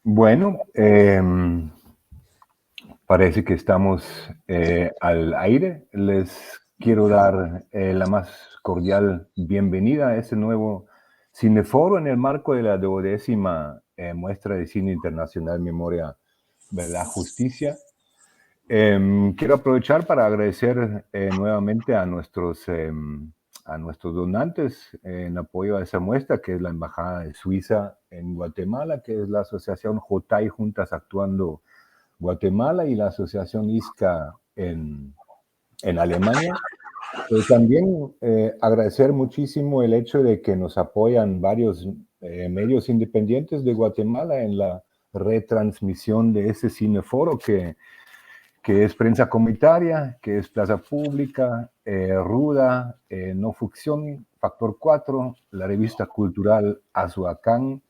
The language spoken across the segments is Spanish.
Bueno, parece que estamos al aire. Les quiero dar la más cordial bienvenida a este nuevo Cineforo en el marco de la 12ª muestra de cine internacional Memoria, Verdad, Justicia. Quiero aprovechar para agradecer nuevamente a nuestros donantes en apoyo a esa muestra, que es la Embajada de Suiza en Guatemala, que es la Asociación JOTAI Juntas Actuando Guatemala y la Asociación ISCA en Alemania. También agradecer muchísimo el hecho de que nos apoyan varios medios independientes de Guatemala en la retransmisión de ese cineforo que es Prensa Comunitaria, que es Plaza Pública, Ruda, No Ficción, Factor 4, la revista cultural Azuacán,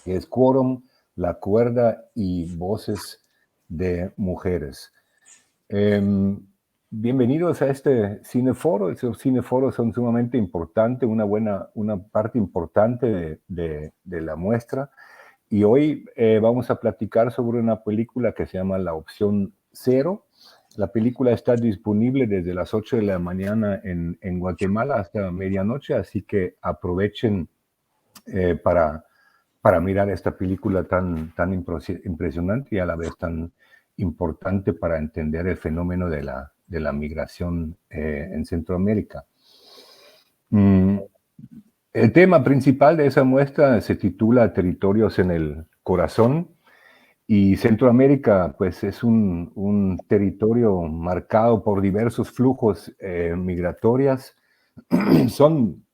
que es Quórum, La Cuerda y Voces de Mujeres. Bienvenidos a este cineforo. Esos cineforos son sumamente importantes, una parte importante de la muestra. Y hoy vamos a platicar sobre una película que se llama La Opción Cero. La película está disponible desde las 8 de la mañana en Guatemala hasta medianoche, así que aprovechen para mirar esta película tan impresionante y a la vez tan importante para entender el fenómeno de la migración en Centroamérica. El tema principal de esa muestra se titula Territorios en el Corazón, y Centroamérica pues es un territorio marcado por diversos flujos migratorios. Son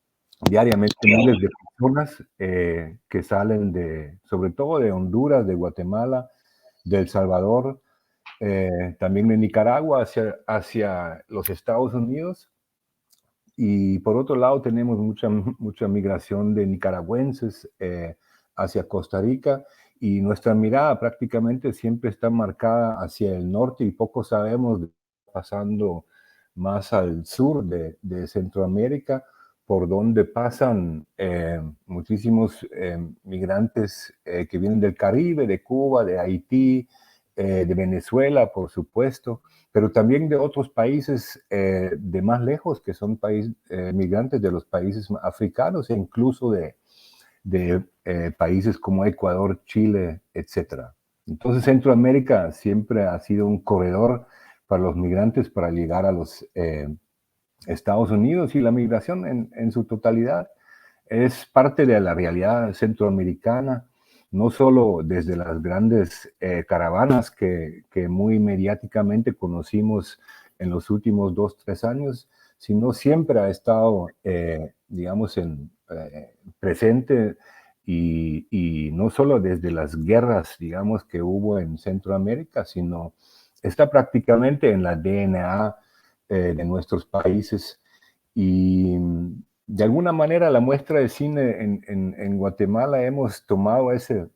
diariamente miles de personas que salen sobre todo de Honduras, de Guatemala, de El Salvador, también de Nicaragua hacia los Estados Unidos. Y por otro lado tenemos mucha migración de nicaragüenses hacia Costa Rica, y nuestra mirada prácticamente siempre está marcada hacia el norte y poco sabemos de lo que está pasando más al sur de Centroamérica, por donde pasan muchísimos migrantes que vienen del Caribe, de Cuba, de Haití, de Venezuela, por supuesto, pero también de otros países de más lejos, que son migrantes de los países africanos e incluso de países como Ecuador, Chile, etc. Entonces Centroamérica siempre ha sido un corredor para los migrantes para llegar a los Estados Unidos, y la migración en su totalidad es parte de la realidad centroamericana, no solo desde las grandes caravanas que muy mediáticamente conocimos en los últimos 2, 3 años, sino siempre ha estado, digamos, presente, y no solo desde las guerras, digamos, que hubo en Centroamérica, sino está prácticamente en la DNA de nuestros países. Y de alguna manera la muestra de cine en Guatemala hemos tomado ese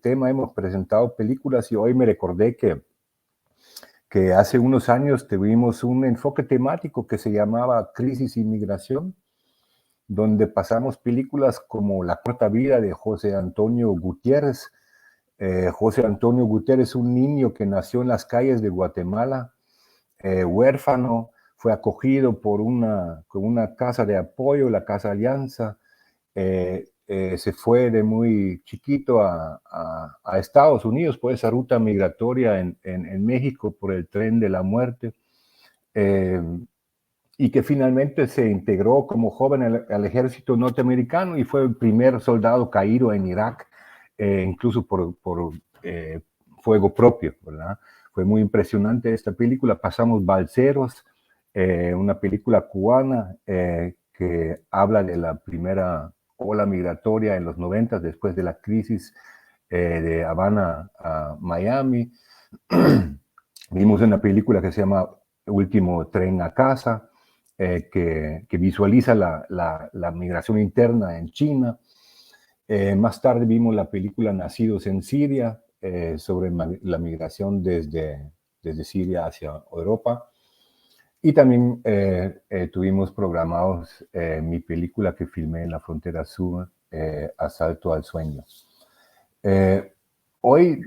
tema, hemos presentado películas, y hoy me recordé que hace unos años tuvimos un enfoque temático que se llamaba Crisis y Migración, donde pasamos películas como La Corta Vida de José Antonio Gutiérrez. José Antonio Gutiérrez, un niño que nació en las calles de Guatemala, huérfano, fue acogido por una casa de apoyo, la Casa Alianza. Se fue de muy chiquito a Estados Unidos por esa ruta migratoria en México por el tren de la muerte, y que finalmente se integró como joven al ejército norteamericano y fue el primer soldado caído en Irak, incluso por fuego propio, ¿verdad? Fue muy impresionante esta película. Pasamos Balseros, una película cubana que habla de la primera ola migratoria en los 90, después de la crisis de Habana a Miami. Vimos una película que se llama Último Tren a Casa, que visualiza la migración interna en China. Más tarde vimos la película Nacidos en Siria, sobre la migración desde Siria hacia Europa. Y también tuvimos programados mi película que filmé en la frontera sur, Asalto al Sueño. Hoy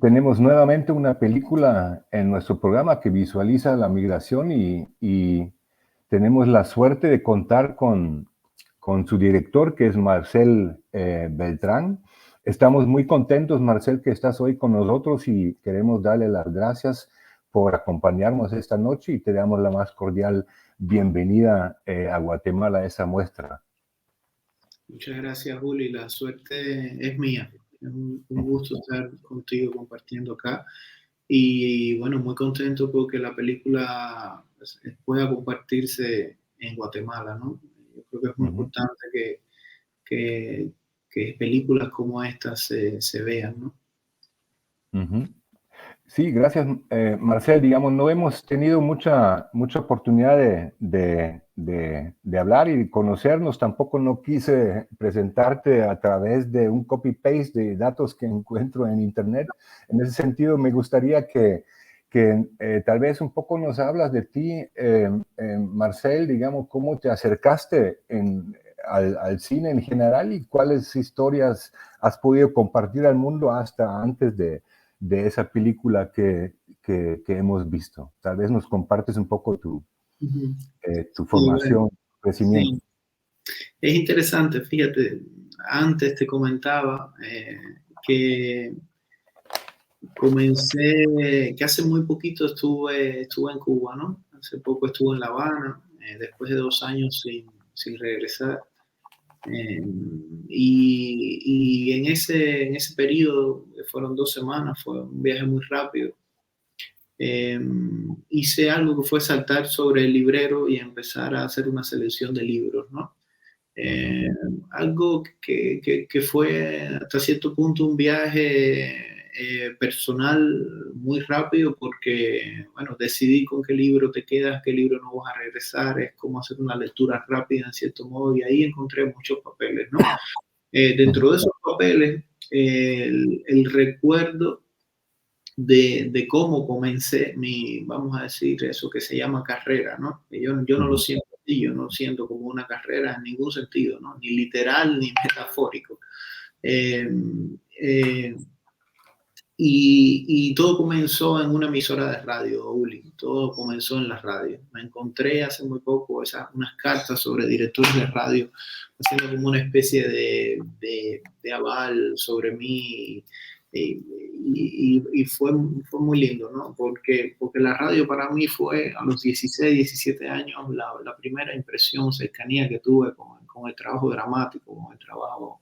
tenemos nuevamente una película en nuestro programa que visualiza la migración y tenemos la suerte de contar con su director, que es Marcel Beltrán. Estamos muy contentos, Marcel, que estás hoy con nosotros y queremos darle las gracias por acompañarnos esta noche y te damos la más cordial bienvenida a Guatemala a esa muestra. Muchas gracias, Juli. La suerte es mía. Es un gusto estar contigo compartiendo acá. Y bueno, muy contento porque la película pues, pueda compartirse en Guatemala, ¿no? Yo creo que es muy Ujú, importante que, que películas como estas se vean, ¿no? ujú. Sí, gracias, Marcel. Digamos, no hemos tenido mucha oportunidad de hablar y de conocernos. Tampoco no quise presentarte a través de un copy-paste de datos que encuentro en Internet. En ese sentido, me gustaría que tal vez un poco nos hablas de ti, Marcel, digamos, cómo te acercaste al cine en general y cuáles historias has podido compartir al mundo hasta antes de esa película que hemos visto. Tal vez nos compartes un poco Ujú. tu Sí, bueno, formación, crecimiento. sí. Es interesante, fíjate, antes te comentaba que comencé, que hace muy poquito estuve en Cuba, ¿no? Hace poco estuve en La Habana, después de 2 años sin regresar. Eh, y en ese periodo, que fueron 2 semanas, fue un viaje muy rápido. eh, Hice algo que fue saltar sobre el librero y empezar a hacer una selección de libros, ¿no? Ujú, Eh, Algo que fue hasta cierto punto un viaje personal muy rápido porque, bueno, decidí con qué libro te quedas, qué libro no vas a regresar, es como hacer una lectura rápida en cierto modo y ahí encontré muchos papeles, ¿no? ujú, Dentro de esos papeles, el recuerdo de cómo comencé vamos a decir, eso que se llama carrera, ¿no? Yo no lo ujú, siento así, yo no lo siento como una carrera en ningún sentido, ¿no? Ni literal ni metafórico. Eh, eh, y todo comenzó en una emisora de radio, Uli. Todo comenzó en la radio. Me encontré hace muy poco unas cartas sobre directores de radio, haciendo como una especie de aval sobre mí. Y fue muy lindo, ¿no? Porque la radio para mí fue a los 16, 17 años la primera impresión, cercanía que tuve con el trabajo dramático, con el trabajo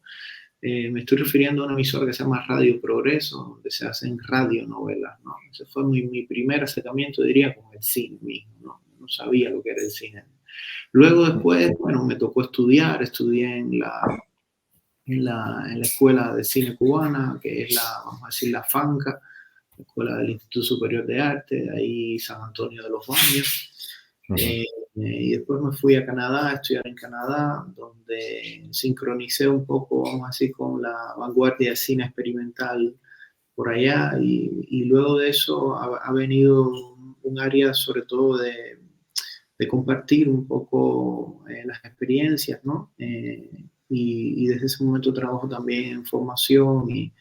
me estoy refiriendo a una emisora que se llama Radio Progreso, donde se hacen radionovelas, ¿no? Ese fue mi primer acercamiento, diría, con el cine mismo, ¿no? No sabía lo que era el cine. Luego después, bueno, me tocó estudiar, estudié en la Escuela de Cine Cubana, que es vamos a decir, la FANCA, la Escuela del Instituto Superior de Arte, de ahí San Antonio de los Baños. ujú, Y después me fui a Canadá, a estudiar en Canadá, donde sincronicé un poco, vamos así, con la vanguardia de cine experimental por allá. Y luego de eso ha venido un área sobre todo de compartir un poco las experiencias, ¿no? Y desde ese momento trabajo también en formación y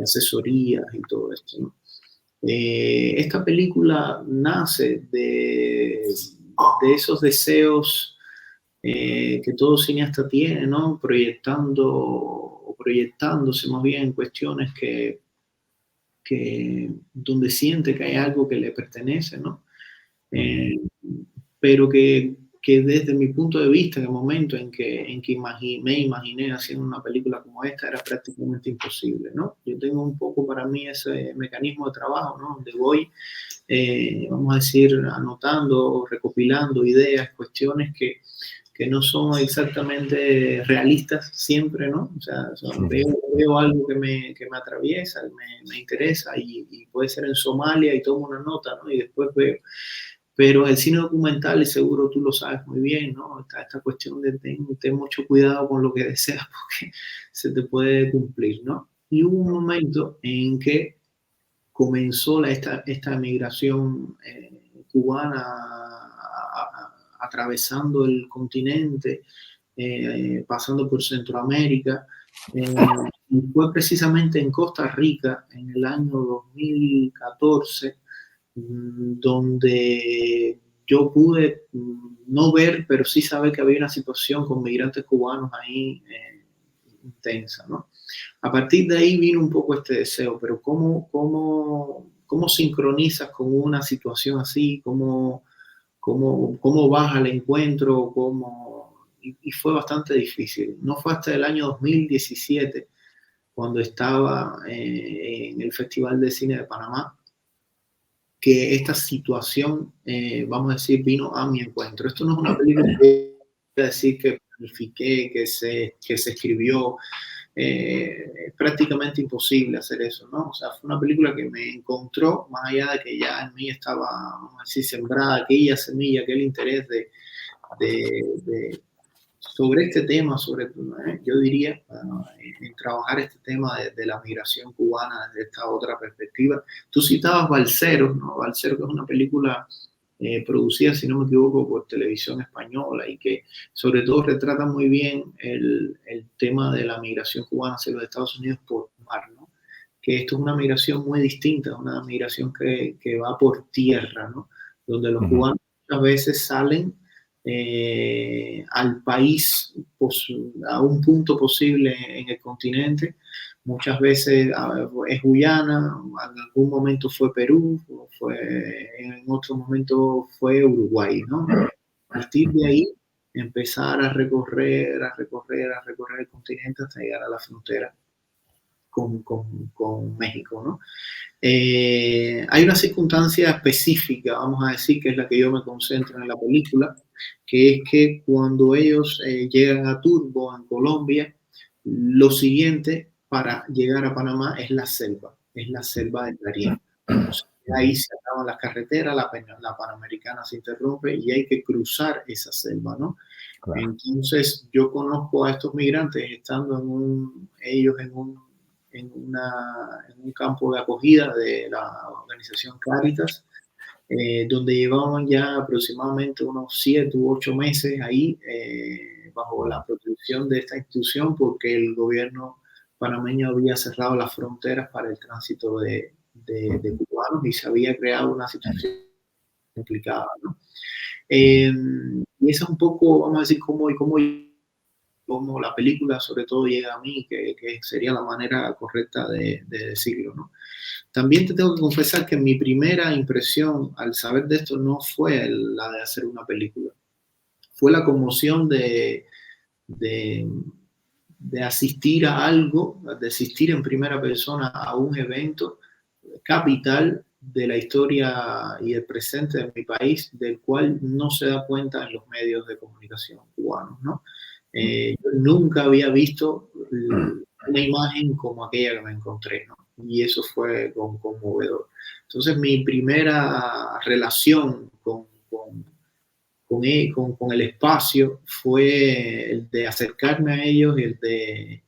asesorías y todo esto, ¿no? Esta película nace de esos deseos que todo cineasta tiene, ¿no? Proyectando o proyectándose más bien en cuestiones donde siente que hay algo que le pertenece, ¿no? ujú, Eh, pero que desde mi punto de vista, en el momento en que me imaginé haciendo una película como esta, era prácticamente imposible, ¿no? Yo tengo un poco para mí ese mecanismo de trabajo, ¿no? Donde voy vamos a decir, anotando, recopilando ideas, cuestiones que no son exactamente realistas siempre, ¿no? O sea, ujú, veo algo que me atraviesa, me interesa y puede ser en Somalia y tomo una nota, ¿no? Y después veo. Pero el cine documental, y seguro tú lo sabes muy bien, ¿no? Esta cuestión de ten mucho cuidado con lo que deseas porque se te puede cumplir, ¿no? Y hubo un momento en que comenzó esta migración cubana atravesando el continente, pasando por Centroamérica, Y fue precisamente en Costa Rica en el año 2014 donde yo pude no ver, pero sí saber que había una situación con migrantes cubanos ahí intensa, ¿no? A partir de ahí vino un poco este deseo, pero ¿cómo sincronizas con una situación así? ¿Cómo vas al encuentro? Y fue bastante difícil. No fue hasta el año 2017, cuando estaba en el Festival de Cine de Panamá, que esta situación, vamos a decir, vino a mi encuentro. Esto no es una película que voy a decir que planifiqué, que se escribió. Es prácticamente imposible hacer eso, ¿no? O sea, fue una película que me encontró, más allá de que ya en mí estaba, vamos a decir, sembrada aquella semilla, aquel interés de sobre este tema, yo diría, en trabajar este tema de la migración cubana desde esta otra perspectiva. Tú citabas Balseros, ¿no? Balseros, que es una película producida, si no me equivoco, por Televisión Española y que sobre todo retrata muy bien el tema de la migración cubana hacia los Estados Unidos por mar, ¿no? Que esto es una migración muy distinta, una migración que va por tierra, ¿no? Donde los cubanos muchas veces salen al país a un punto posible en el continente. Muchas veces es Guyana, en algún momento fue Perú, en otro momento fue Uruguay, ¿no? A partir de ahí empezar a recorrer el continente hasta llegar a la frontera con México, ¿no? Hay una circunstancia específica, vamos a decir, que es la que yo me concentro en la película, que es que cuando ellos llegan a Turbo, en Colombia, lo siguiente para llegar a Panamá es la selva de Darién. O sea, ahí se acaban las carreteras, la Panamericana se interrumpe y hay que cruzar esa selva, ¿no? Claro. Entonces, yo conozco a estos migrantes estando ellos en un campo de acogida de la organización Cáritas, donde llevaban ya aproximadamente unos 7 u 8 meses ahí bajo la protección de esta institución, porque el gobierno panameño había cerrado las fronteras para el tránsito de cubanos y se había creado una situación complicada, ¿no? Y eso es un poco, vamos a decir, cómo la película sobre todo llega a mí, que sería la manera correcta de decirlo, ¿no? También te tengo que confesar que mi primera impresión al saber de esto no fue la de hacer una película, fue la conmoción de asistir a algo, de asistir en primera persona a un evento capital de la historia y el presente de mi país, del cual no se da cuenta en los medios de comunicación cubanos, ¿no? Yo nunca había visto una imagen como aquella que me encontré, ¿no? Y eso fue conmovedor. Entonces, mi primera relación con el espacio fue el de acercarme a ellos y el de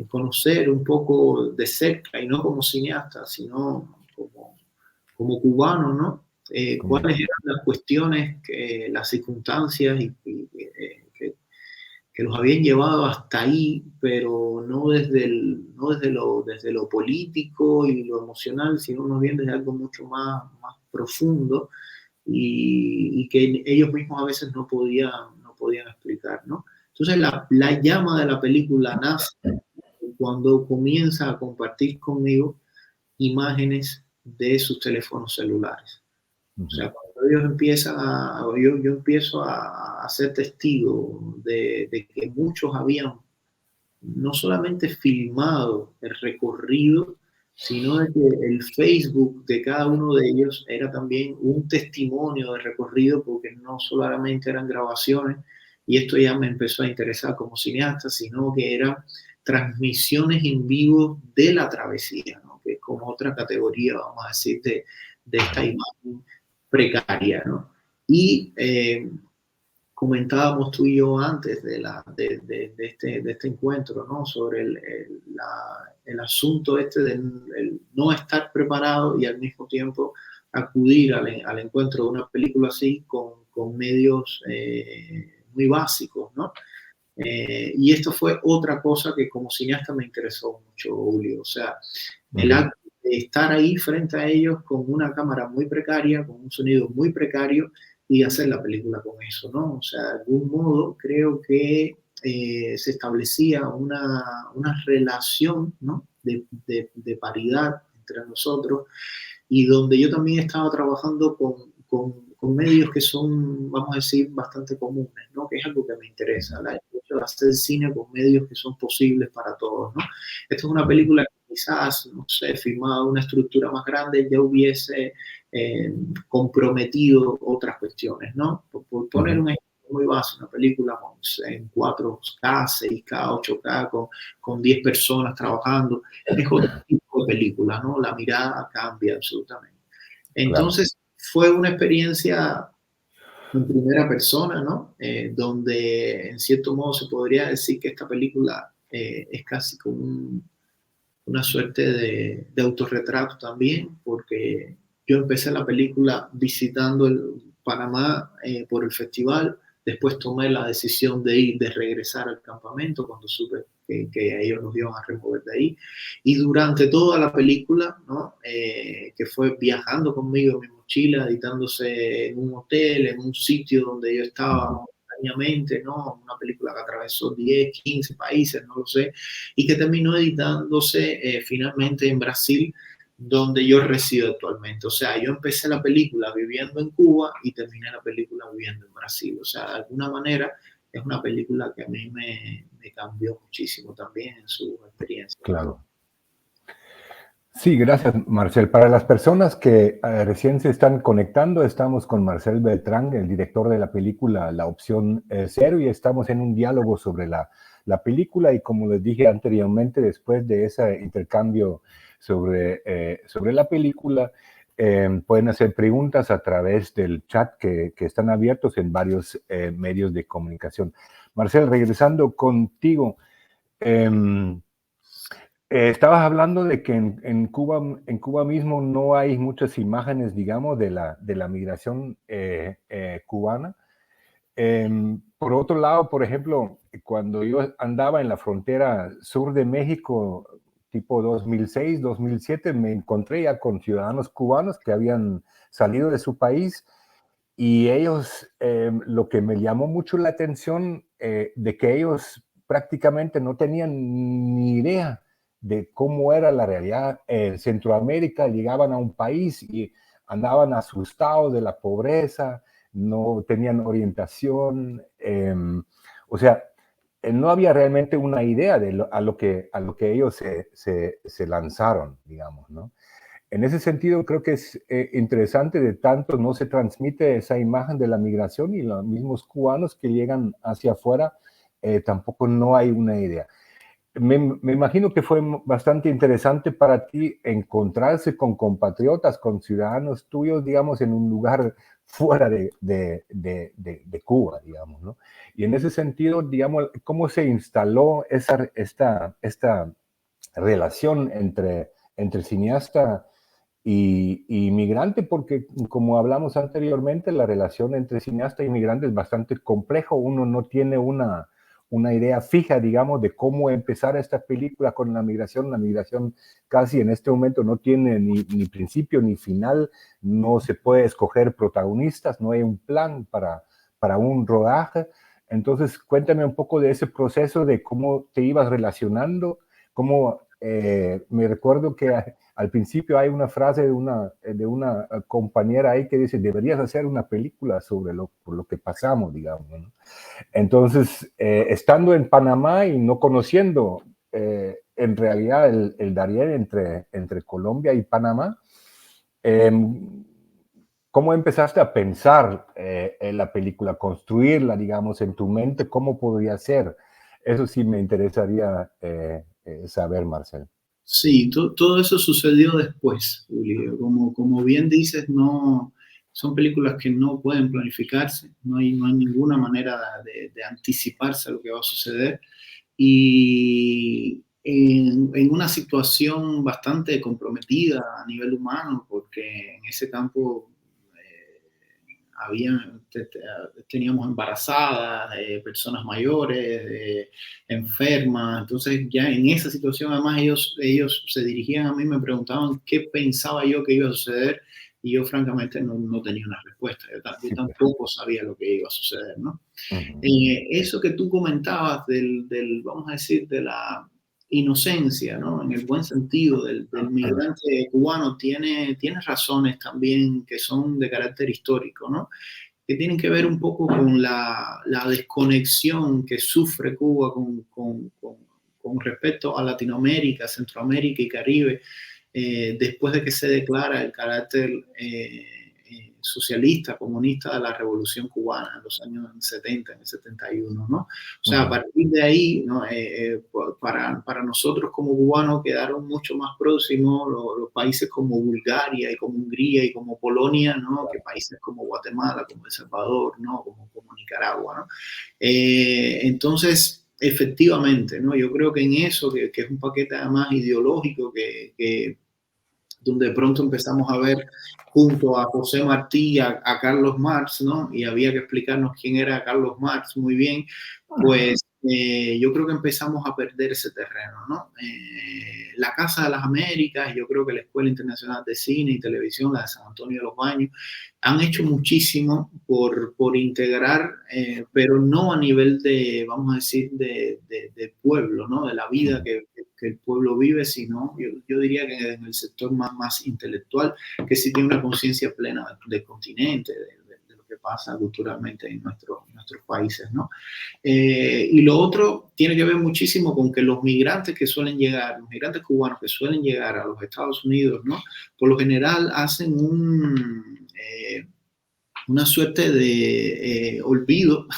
conocer un poco de cerca, y no como cineasta, sino como cubano, ¿no? ¿Cuáles eran las cuestiones, las circunstancias que los habían llevado hasta ahí, pero no desde lo político y lo emocional, sino más bien desde algo mucho más profundo y que ellos mismos a veces no podían explicar, ¿no? Entonces la llama de la película nace cuando comienza a compartir conmigo imágenes de sus teléfonos celulares. O sea, cuando ellos yo empiezo a ser testigo de que muchos habían no solamente filmado el recorrido, sino de que el Facebook de cada uno de ellos era también un testimonio de recorrido, porque no solamente eran grabaciones, y esto ya me empezó a interesar como cineasta, sino que eran transmisiones en vivo de la travesía, ¿no? Que es como otra categoría, vamos a decir, de esta imagen precaria, ¿no? Y comentábamos tú y yo antes de este encuentro, ¿no? Sobre el asunto este de no estar preparado y al mismo tiempo acudir al encuentro de una película así con medios muy básicos, ¿no? Y esto fue otra cosa que como cineasta me interesó mucho, Julio. O sea, el Ujú. acto de estar ahí frente a ellos con una cámara muy precaria, con un sonido muy precario y hacer la película con eso, ¿no? O sea, de algún modo creo que se establecía una relación, ¿no? De paridad entre nosotros y donde yo también estaba trabajando con medios que son, vamos a decir, bastante comunes, ¿no? Que es algo que me interesa, el hecho de hacer cine con medios que son posibles para todos, ¿no? Esto es una película que quizás, no sé, filmada una estructura más grande, ya hubiese comprometido otras cuestiones, ¿no? Por poner Ujú. un ejemplo muy básico, una película en 4K, 6K, 8K, con 10 personas trabajando, es otro tipo de película, ¿no? La mirada cambia absolutamente. Claro. Entonces, fue una experiencia en primera persona, ¿no? Donde en cierto modo se podría decir que esta película es casi como una suerte de autorretrato también, porque yo empecé la película visitando Panamá por el festival, después tomé la decisión de ir, de regresar al campamento cuando supe que ellos nos iban a remover de ahí, y durante toda la película, ¿no? Que fue viajando conmigo en mi mochila, editándose en un hotel, en un sitio donde yo estaba Ujú. momentáneamente, ¿no? Una película que atravesó 10, 15 países, no lo sé, y que terminó editándose finalmente en Brasil, donde yo resido actualmente. O sea, yo empecé la película viviendo en Cuba y terminé la película viviendo en Brasil. O sea, de alguna manera es una película que a mí me cambió muchísimo también en su experiencia, ¿no? Claro. Sí, gracias, Marcel. Para las personas que recién se están conectando, estamos con Marcel Beltrán, el director de la película La Opción Cero, y estamos en un diálogo sobre la película. Y como les dije anteriormente, después de ese intercambio sobre la película, pueden hacer preguntas a través del chat que están abiertos en varios medios de comunicación. Marcel, regresando contigo. em, Estabas hablando de que en Cuba mismo no hay muchas imágenes, digamos, de la migración cubana. Por otro lado, por ejemplo, cuando yo andaba en la frontera sur de México, tipo 2006, 2007, me encontré ya con ciudadanos cubanos que habían salido de su país y ellos, lo que me llamó mucho la atención, de que ellos prácticamente no tenían ni idea de cómo era la realidad en Centroamérica. Llegaban a un país y andaban asustados de la pobreza, no tenían orientación, o sea, no había realmente una idea de a lo que ellos se lanzaron, digamos, ¿no? En ese sentido, creo que es interesante, de tanto no se transmite esa imagen de la migración, y los mismos cubanos que llegan hacia afuera tampoco no hay una idea. Me imagino que fue bastante interesante para ti encontrarse con compatriotas, con ciudadanos tuyos, digamos, en un lugar fuera de Cuba, digamos, ¿no? Y en ese sentido, digamos, ¿cómo se instaló esta relación entre cineasta y migrante? Porque, como hablamos anteriormente, la relación entre cineasta y migrante es bastante complejo. Uno no tiene una idea fija, digamos, de cómo empezar esta película con la migración. La migración casi en este momento no tiene ni principio ni final, no se puede escoger protagonistas, no hay un plan para un rodaje. Entonces, cuéntame un poco de ese proceso, de cómo te ibas relacionando, cómo me recuerdo que al principio hay una frase de una compañera ahí que dice: deberías hacer una película por lo que pasamos, digamos, ¿no? Entonces, estando en Panamá y no conociendo en realidad el Darién entre Colombia y Panamá, eh, ¿cómo empezaste a pensar en la película, construirla, digamos, en tu mente? ¿Cómo podría ser? Eso sí me interesaría saber, Marcel. Sí, todo eso sucedió después, Julio. Como bien dices, no, son películas que no pueden planificarse, no hay ninguna manera de anticiparse a lo que va a suceder. Y en una situación bastante comprometida a nivel humano, porque en ese campo teníamos embarazadas, personas mayores, enfermas. Entonces ya en esa situación además ellos se dirigían a mí, me preguntaban qué pensaba yo que iba a suceder y yo francamente no tenía una respuesta. Yo Sí, pues. tampoco sabía lo que iba a suceder, ¿no? Ujú. Eso que tú comentabas vamos a decir, de la inocencia, ¿no? En el buen sentido del migrante cubano, tiene razones también que son de carácter histórico, ¿no? Que tienen que ver un poco con la desconexión que sufre Cuba con respecto a Latinoamérica, Centroamérica y Caribe, después de que se declara el carácter socialista, comunista de la Revolución Cubana en los años 70, en el 71, ¿no? O sea, a Ujú. partir de ahí, ¿no? Para nosotros como cubanos quedaron mucho más próximos los países como Bulgaria y como Hungría y como Polonia, ¿no? Que países como Guatemala, como El Salvador, ¿no? Como Nicaragua, ¿no? Entonces, efectivamente, ¿no? Yo creo que en eso, que es un paquete además ideológico, donde de pronto empezamos a ver junto a José Martí, a Carlos Marx, ¿no? Y había que explicarnos quién era Carlos Marx muy bien, pues yo creo que empezamos a perder ese terreno, ¿no? La Casa de las Américas, yo creo que la Escuela Internacional de Cine y Televisión, la de San Antonio de los Baños, han hecho muchísimo por integrar, pero no a nivel de, vamos a decir, de pueblo, ¿no? De la vida que el pueblo vive, sino yo diría que en el sector más intelectual, que sí tiene una conciencia plena del continente, de lo que pasa culturalmente en nuestros países, ¿no? Y lo otro tiene que ver muchísimo con que los migrantes que suelen llegar, los migrantes cubanos que suelen llegar a los Estados Unidos, ¿no? Por lo general hacen una suerte de olvido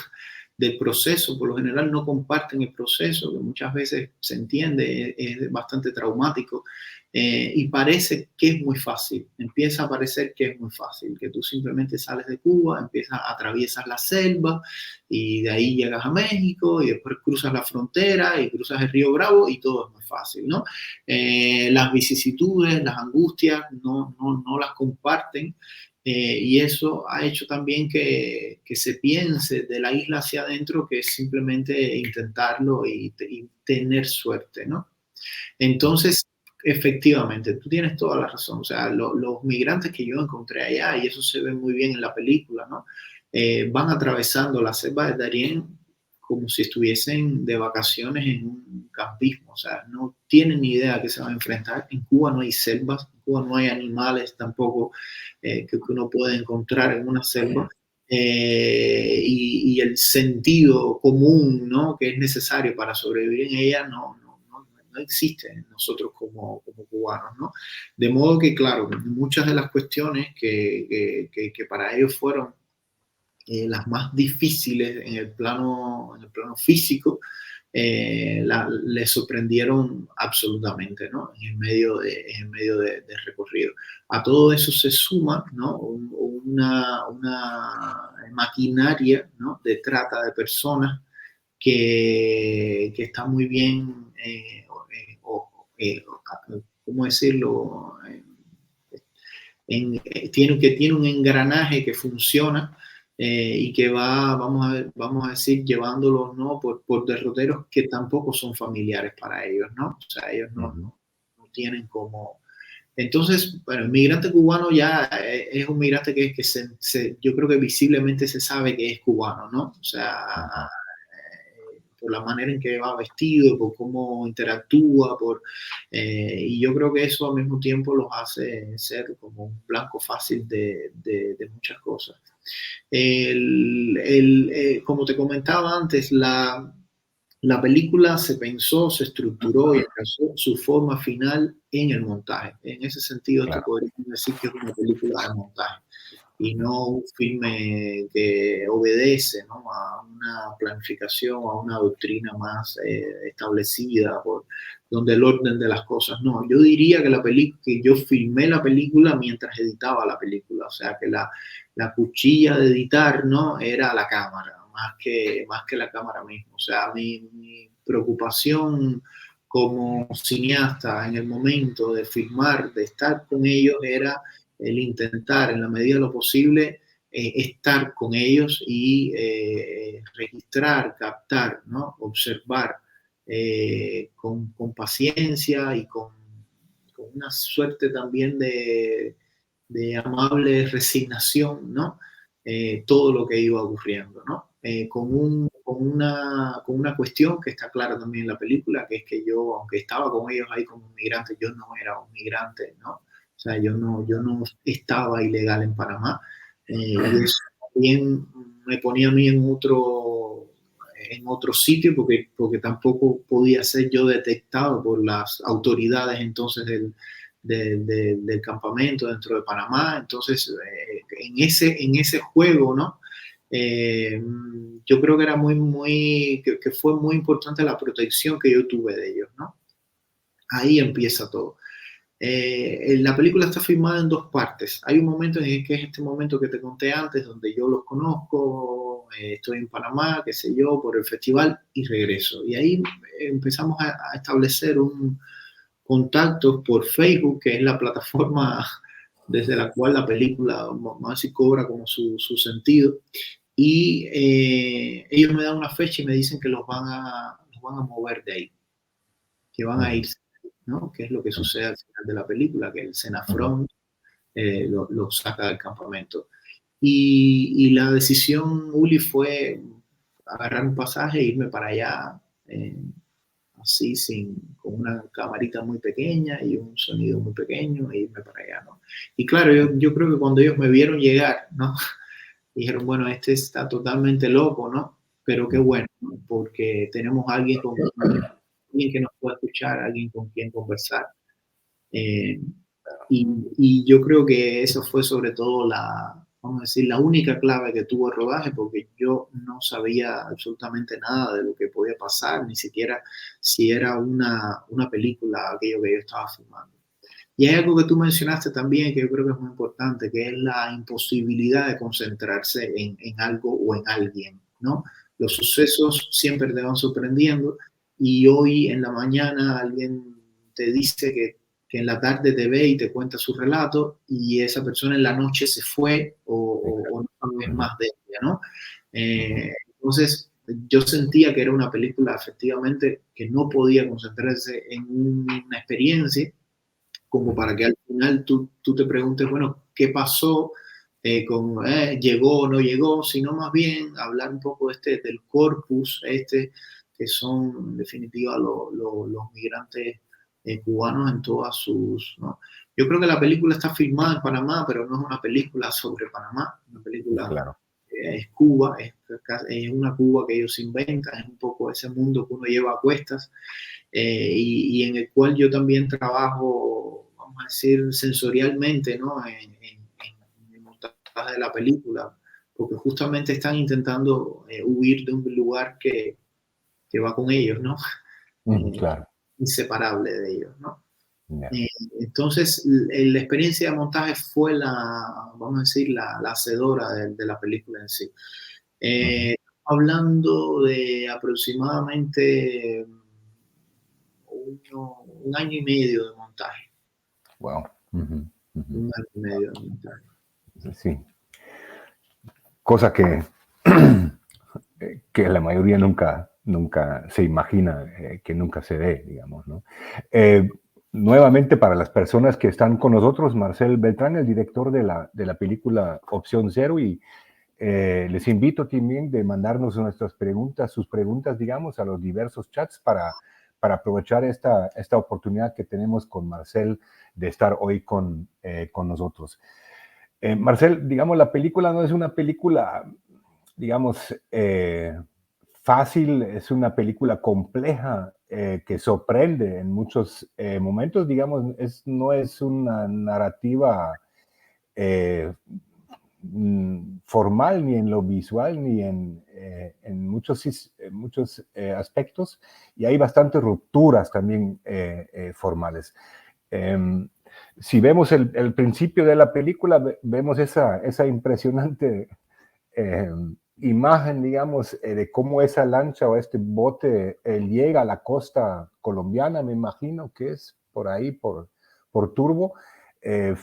del proceso, por lo general no comparten el proceso, que muchas veces se entiende, es bastante traumático, y parece que es muy fácil, empieza a parecer que es muy fácil, que tú simplemente sales de Cuba, empiezas a atraviesar la selva, y de ahí llegas a México, y después cruzas la frontera, y cruzas el río Bravo, y todo es muy fácil, ¿no? Las vicisitudes, las angustias, no las comparten, y eso ha hecho también que se piense de la isla hacia adentro que es simplemente intentarlo y tener suerte, ¿no? Entonces, efectivamente, tú tienes toda la razón. O sea, los migrantes que yo encontré allá, y eso se ve muy bien en la película, ¿no? Van atravesando la selva de Darién como si estuviesen de vacaciones en un campismo. O sea, no tienen ni idea a qué se van a enfrentar. En Cuba no hay selvas, en Cuba no hay animales tampoco que uno puede encontrar en una selva. Y el sentido común, ¿no? Que es necesario para sobrevivir en ella no existe en nosotros como cubanos, ¿no? De modo que, claro, muchas de las cuestiones que para ellos fueron las más difíciles en el plano físico, les sorprendieron absolutamente, ¿no? En el medio del recorrido. A todo eso se suma, ¿no? Una maquinaria, ¿no? De trata de personas que está muy bien, ¿cómo decirlo? Que tiene un engranaje que funciona y que va, vamos a decir, llevándolos, ¿no? Por derroteros que tampoco son familiares para ellos, ¿no? O sea, ellos no tienen como... Entonces, bueno, el migrante cubano ya es un migrante que yo creo que visiblemente se sabe que es cubano, ¿no? O sea, por la manera en que va vestido, por cómo interactúa, y yo creo que eso al mismo tiempo los hace ser como un blanco fácil de muchas cosas. Como te comentaba antes, la película se pensó, se estructuró y alcanzó su forma final en el montaje. En ese sentido, te Claro. podría decir que es una película de montaje y no un filme que obedece, ¿no? A una planificación, a una doctrina más establecida, donde el orden de las cosas. No, yo diría que yo filmé la película mientras editaba la película, o sea que la cuchilla de editar, ¿no? Era la cámara, más que la cámara misma. O sea, mi preocupación como cineasta en el momento de filmar, de estar con ellos, era el intentar, en la medida de lo posible, estar con ellos y registrar, captar, ¿no? Observar con paciencia y con una suerte también de amable resignación, ¿no? Todo lo que iba ocurriendo, ¿no? Con una cuestión que está clara también en la película, que es que yo, aunque estaba con ellos ahí como migrante, yo no era un migrante, ¿no? O sea, yo no estaba ilegal en Panamá, y eso también me ponía a mí en otro sitio porque tampoco podía ser yo detectado por las autoridades entonces del campamento dentro de Panamá. Entonces, en ese juego, ¿no? Yo creo que era que fue muy importante la protección que yo tuve de ellos, ¿no? Ahí empieza todo. La película está filmada en dos partes. Hay un momento en el que es este momento que te conté antes, donde yo los conozco, estoy en Panamá, qué sé yo, por el festival y regreso. Y ahí empezamos a establecer un contacto por Facebook, que es la plataforma desde la cual la película más si cobra como su sentido. Y ellos me dan una fecha y me dicen que los van a mover de ahí, que van a irse, ¿no? Que es lo que sucede al final de la película, que el Senafrón lo saca del campamento. Y la decisión, Uli, fue agarrar un pasaje e irme para allá, así, con una camarita muy pequeña y un sonido muy pequeño, e irme para allá, ¿no? Y claro, yo creo que cuando ellos me vieron llegar, ¿no? Dijeron, bueno, este está totalmente loco, ¿no? Pero qué bueno, ¿no? Porque tenemos a alguien alguien que nos pueda escuchar, alguien con quien conversar. Eh, y yo creo que eso fue sobre todo vamos a decir, la única clave que tuvo el rodaje, porque yo no sabía absolutamente nada de lo que podía pasar, ni siquiera si era una película aquello que yo estaba filmando. Y hay algo que tú mencionaste también que yo creo que es muy importante, que es la imposibilidad de concentrarse en algo o en alguien, ¿no? Los sucesos siempre te van sorprendiendo y hoy en la mañana alguien te dice que en la tarde te ve y te cuenta su relato y esa persona en la noche se fue o no sabes más de ella, ¿no? Entonces, yo sentía que era una película efectivamente que no podía concentrarse en una experiencia como para que al final tú te preguntes, bueno, ¿qué pasó? Llegó o no llegó, sino más bien hablar un poco del corpus, que son en definitiva los migrantes cubanos en todas sus, ¿no? Yo creo que la película está filmada en Panamá, pero no es una película sobre Panamá, una película Claro. es Cuba, es una Cuba que ellos inventan, es un poco ese mundo que uno lleva a cuestas, y en el cual yo también trabajo, vamos a decir, sensorialmente, ¿no? En el montaje de la película, porque justamente están intentando huir de un lugar que va con ellos, ¿no? Claro. Inseparable de ellos, ¿no? Yeah. Entonces, la experiencia de montaje fue vamos a decir, la hacedora de la película en sí. Hablando de aproximadamente un año y medio de montaje. Wow. Un año y medio de montaje. Sí. Cosa que la mayoría nunca se imagina, que nunca se ve, digamos, ¿no? Nuevamente, para las personas que están con nosotros, Marcel Beltrán, el director de la película Opción Cero, y les invito también de mandarnos sus preguntas, digamos, a los diversos chats para aprovechar esta oportunidad que tenemos con Marcel de estar hoy con nosotros. Marcel, digamos, la película no es una película, digamos, fácil, es una película compleja que sorprende en muchos momentos, digamos, no es una narrativa formal ni en lo visual ni en muchos aspectos, y hay bastantes rupturas también formales. Si vemos el principio de la película, vemos esa impresionante imagen, digamos, de cómo esa lancha o este bote llega a la costa colombiana, me imagino que es por ahí, por Turbo.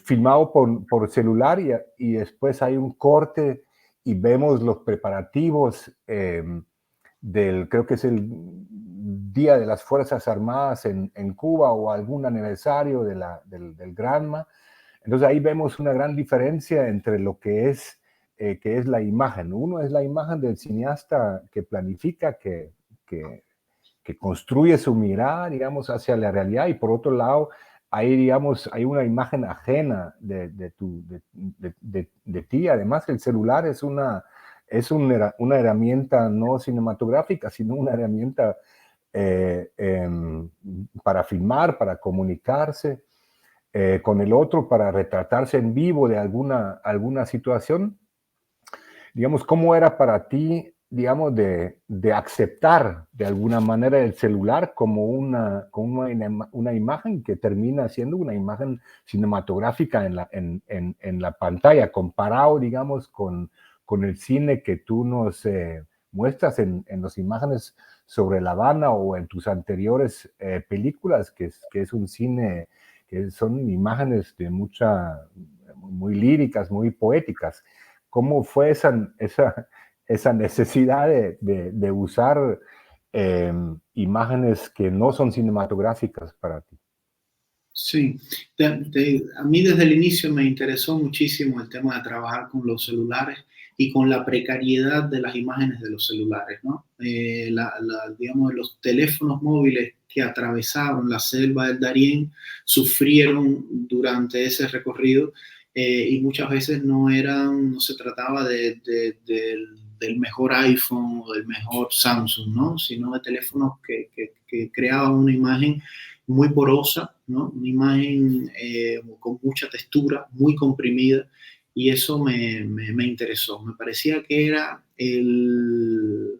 filmado por celular y después hay un corte y vemos los preparativos creo que es el Día de las Fuerzas Armadas en Cuba o algún aniversario del Granma. Entonces ahí vemos una gran diferencia entre lo que es la imagen. Uno es la imagen del cineasta que planifica, que construye su mirada, digamos, hacia la realidad, y por otro lado, ahí, digamos, hay una imagen ajena de ti. Además, el celular es una herramienta no cinematográfica, sino una herramienta para filmar, para comunicarse con el otro, para retratarse en vivo de alguna situación. Digamos, ¿cómo era para ti, digamos, de aceptar de alguna manera el celular como una imagen que termina siendo una imagen cinematográfica en la pantalla, comparado, digamos, con el cine que tú nos muestras en las imágenes sobre La Habana o en tus anteriores películas, que es un cine que son imágenes muy líricas, muy poéticas? ¿Cómo fue esa necesidad de usar imágenes que no son cinematográficas para ti? Sí, a mí desde el inicio me interesó muchísimo el tema de trabajar con los celulares y con la precariedad de las imágenes de los celulares, ¿no? Digamos, los teléfonos móviles que atravesaron la selva del Darién sufrieron durante ese recorrido, y muchas veces no se trataba del mejor iPhone o del mejor Samsung, ¿no? Sino de teléfonos que creaban una imagen muy porosa, ¿no? Una imagen con mucha textura, muy comprimida, y eso me interesó. Me parecía que era el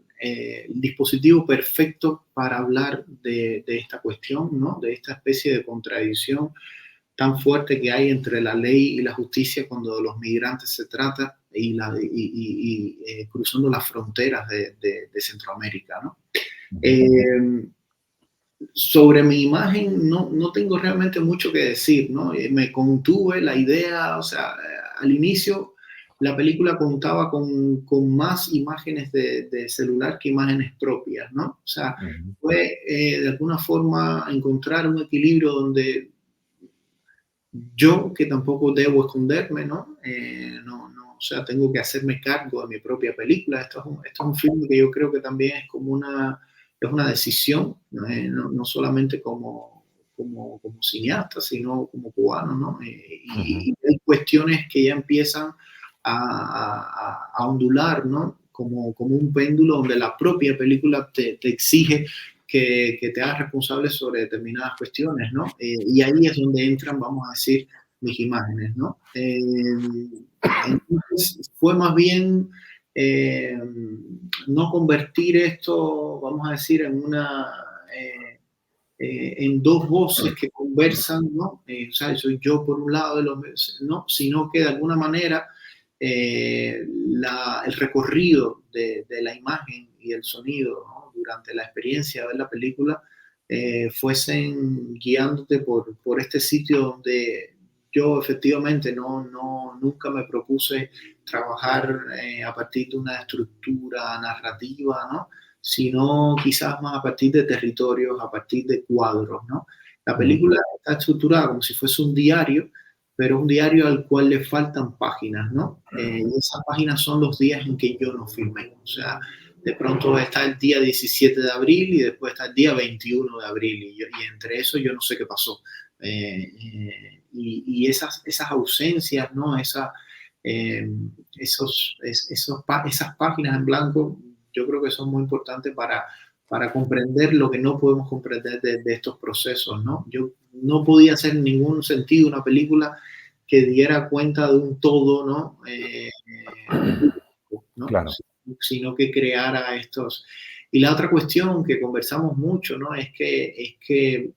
dispositivo perfecto para hablar de esta cuestión, ¿no? De esta especie de contradicción tan fuerte que hay entre la ley y la justicia cuando de los migrantes se trata, cruzando las fronteras de Centroamérica, ¿no? Sobre mi imagen no tengo realmente mucho que decir, ¿no? Me contuve la idea, o sea, al inicio la película contaba con más imágenes de celular que imágenes propias, ¿no? O sea, fue de alguna forma encontrar un equilibrio donde yo, que tampoco debo esconderme, ¿no? O sea, tengo que hacerme cargo de mi propia película. Esto es un filme que yo creo que también es como es una decisión, no solamente como cineasta, sino como cubano, ¿no? Y hay cuestiones que ya empiezan a ondular, ¿no? Como un péndulo donde la propia película te exige que te hagas responsable sobre determinadas cuestiones, ¿no? Y ahí es donde entran, vamos a decir, mis imágenes, ¿no? Entonces fue más bien no convertir esto, vamos a decir, en dos voces que conversan, ¿no? O sea, soy yo por un lado, ¿no? Sino que de alguna manera el recorrido de la imagen y el sonido, ¿no? Durante la experiencia de ver la película fuesen guiándote por este sitio donde yo efectivamente nunca me propuse trabajar a partir de una estructura narrativa, ¿no? Sino quizás más a partir de territorios, a partir de cuadros, ¿no? La película está estructurada como si fuese un diario, pero un diario al cual le faltan páginas, ¿no? Y esas páginas son los días en que yo no filmé. O sea, de pronto está el día 17 de abril y después está el día 21 de abril y entre eso yo no sé qué pasó. Y esas ausencias, ¿no? Esas páginas en blanco, yo creo que son muy importantes para comprender lo que no podemos comprender de estos procesos, ¿no? Yo no podía hacer en ningún sentido una película que diera cuenta de un todo, ¿no? ¿No? Claro. Sino que creara estos. Y la otra cuestión que conversamos mucho, ¿no? Es que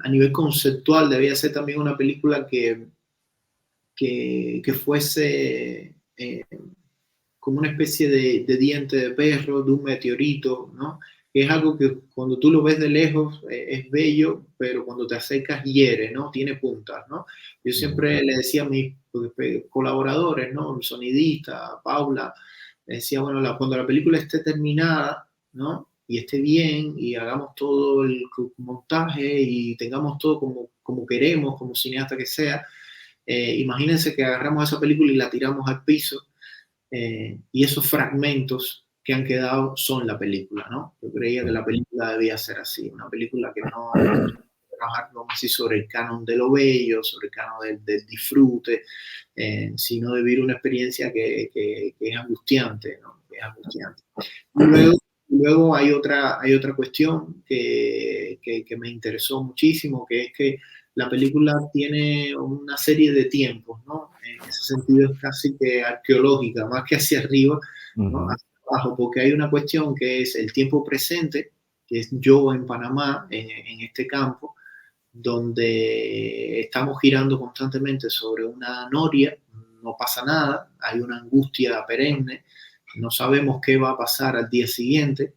a nivel conceptual debía ser también una película que fuese como una especie de diente de perro, de un meteorito, ¿no? que es algo que cuando tú lo ves de lejos es bello, pero cuando te acercas hiere, ¿no? Tiene puntas, ¿no? Yo siempre le decía a mis colaboradores, ¿no? El sonidista, Paula, le decía, bueno, cuando la película esté terminada, ¿no? Y esté bien y hagamos todo el montaje y tengamos todo como queremos, como cineasta que sea, imagínense que agarramos esa película y la tiramos al piso y esos fragmentos que han quedado son la película, ¿no? Yo creía que la película debía ser así, una película que no trabajar así sobre el canon de lo bello, sobre el canon del disfrute, sino de vivir una experiencia que es angustiante, ¿no? Que es angustiante. Luego hay otra cuestión que me interesó muchísimo, que es que la película tiene una serie de tiempos, ¿no? En ese sentido es casi que arqueológica, más que hacia arriba, ¿no? Hacia abajo, porque hay una cuestión que es el tiempo presente, que es yo en Panamá, en este campo, donde estamos girando constantemente sobre una noria, no pasa nada, hay una angustia perenne, no sabemos qué va a pasar al día siguiente,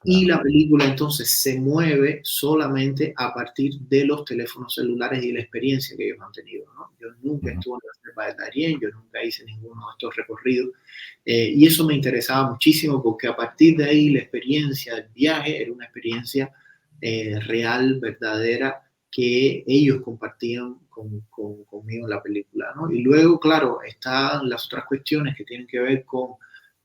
y la película entonces se mueve solamente a partir de los teléfonos celulares y la experiencia que ellos han tenido, ¿no? Yo nunca estuve en la selva de Darién, yo nunca hice ninguno de estos recorridos, y eso me interesaba muchísimo porque a partir de ahí la experiencia del viaje era una experiencia real, verdadera, que ellos compartían conmigo en la película, ¿no? Y luego, claro, están las otras cuestiones que tienen que ver con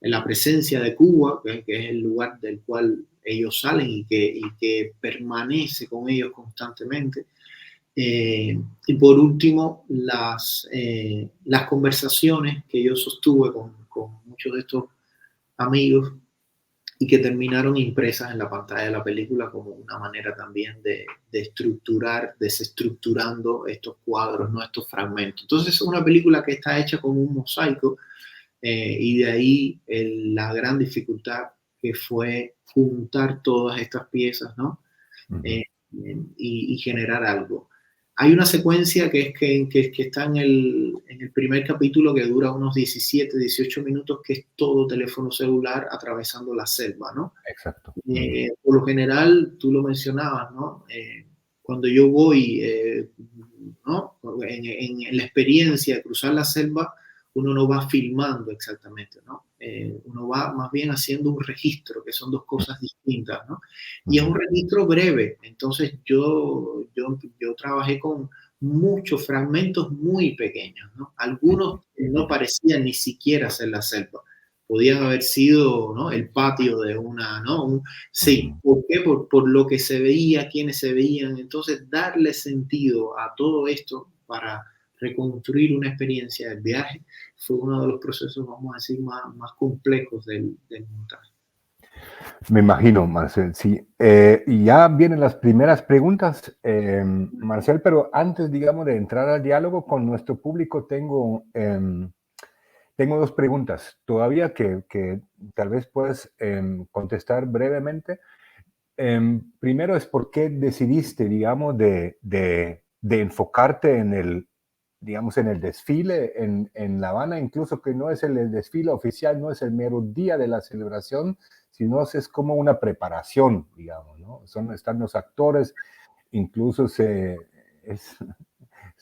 la presencia de Cuba, que es el lugar del cual ellos salen y que permanece con ellos constantemente. Y por último, las conversaciones que yo sostuve con muchos de estos amigos y que terminaron impresas en la pantalla de la película como una manera también de estructurar, desestructurando estos cuadros, ¿no? Estos fragmentos. Entonces es una película que está hecha como un mosaico y de ahí la gran dificultad que fue juntar todas estas piezas, ¿no? Y generar algo. Hay una secuencia que está en el primer capítulo que dura unos 17, 18 minutos, que es todo teléfono celular atravesando la selva, ¿no? Exacto. Por lo general, tú lo mencionabas, ¿no? Cuando yo voy, ¿no? En la experiencia de cruzar la selva, uno no va filmando exactamente, ¿no? Uno va más bien haciendo un registro, que son dos cosas distintas, ¿no? Y es un registro breve, entonces yo trabajé con muchos fragmentos muy pequeños, ¿no? Algunos no parecían ni siquiera ser la selva, podían haber sido, ¿no? El patio de una, ¿no? Sí, ¿por qué? Por lo que se veía, quienes se veían, entonces darle sentido a todo esto para reconstruir una experiencia del viaje fue uno de los procesos, vamos a decir, más complejos del montaje. Me imagino, Marcel, sí. Y ya vienen las primeras preguntas, Marcel, pero antes, digamos, de entrar al diálogo con nuestro público, tengo dos preguntas todavía que tal vez puedes contestar brevemente. Primero es por qué decidiste, digamos, de enfocarte en el, digamos, en el desfile en La Habana, incluso que no es el desfile oficial, no es el mero día de la celebración, sino es como una preparación, digamos, ¿no? Están los actores, incluso se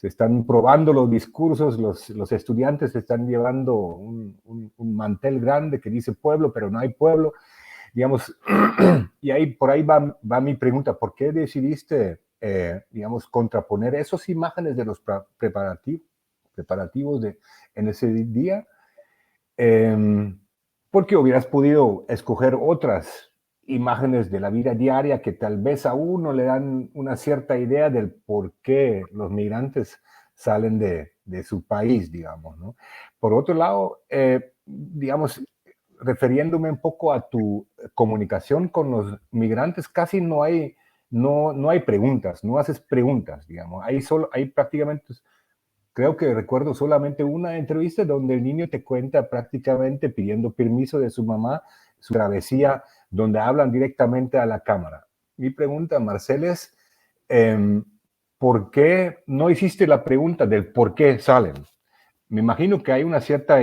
están probando los discursos, los estudiantes están llevando un mantel grande que dice pueblo, pero no hay pueblo, digamos, y ahí por ahí va mi pregunta, ¿por qué decidiste, digamos, contraponer esas imágenes de los preparativos en ese día? Porque hubieras podido escoger otras imágenes de la vida diaria que tal vez a uno le dan una cierta idea del por qué los migrantes salen de su país, digamos, ¿no? Por otro lado, digamos, refiriéndome un poco a tu comunicación con los migrantes, casi no hay preguntas, no haces preguntas, digamos. Hay prácticamente, creo que recuerdo solamente una entrevista donde el niño te cuenta prácticamente pidiendo permiso de su mamá, su travesía, donde hablan directamente a la cámara. Mi pregunta, Marcel, es ¿por qué no hiciste la pregunta del por qué salen? Me imagino que hay una cierta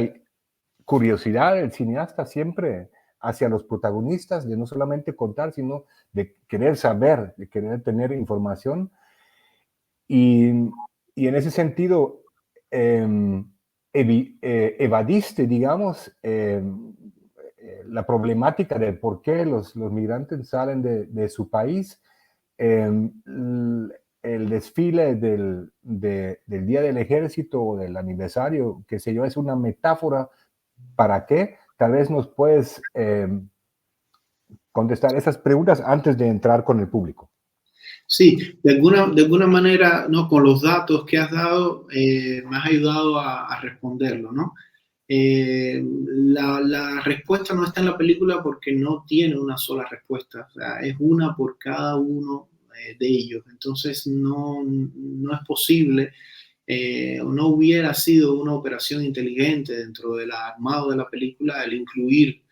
curiosidad del cineasta siempre hacia los protagonistas, de no solamente contar, sino de querer saber, de querer tener información. Y, y en ese sentido, evadiste, digamos, la problemática de por qué los migrantes salen de su país. El desfile del Día del Ejército o del aniversario, qué sé yo, es una metáfora. ¿Para qué? Tal vez nos puedes contestar esas preguntas antes de entrar con el público. Sí, de alguna manera, ¿no? Con los datos que has dado, me has ayudado a responderlo, ¿no? La respuesta no está en la película porque no tiene una sola respuesta, o sea, es una por cada uno de ellos. Entonces no es posible, o no hubiera sido una operación inteligente dentro del armado de la película el incluir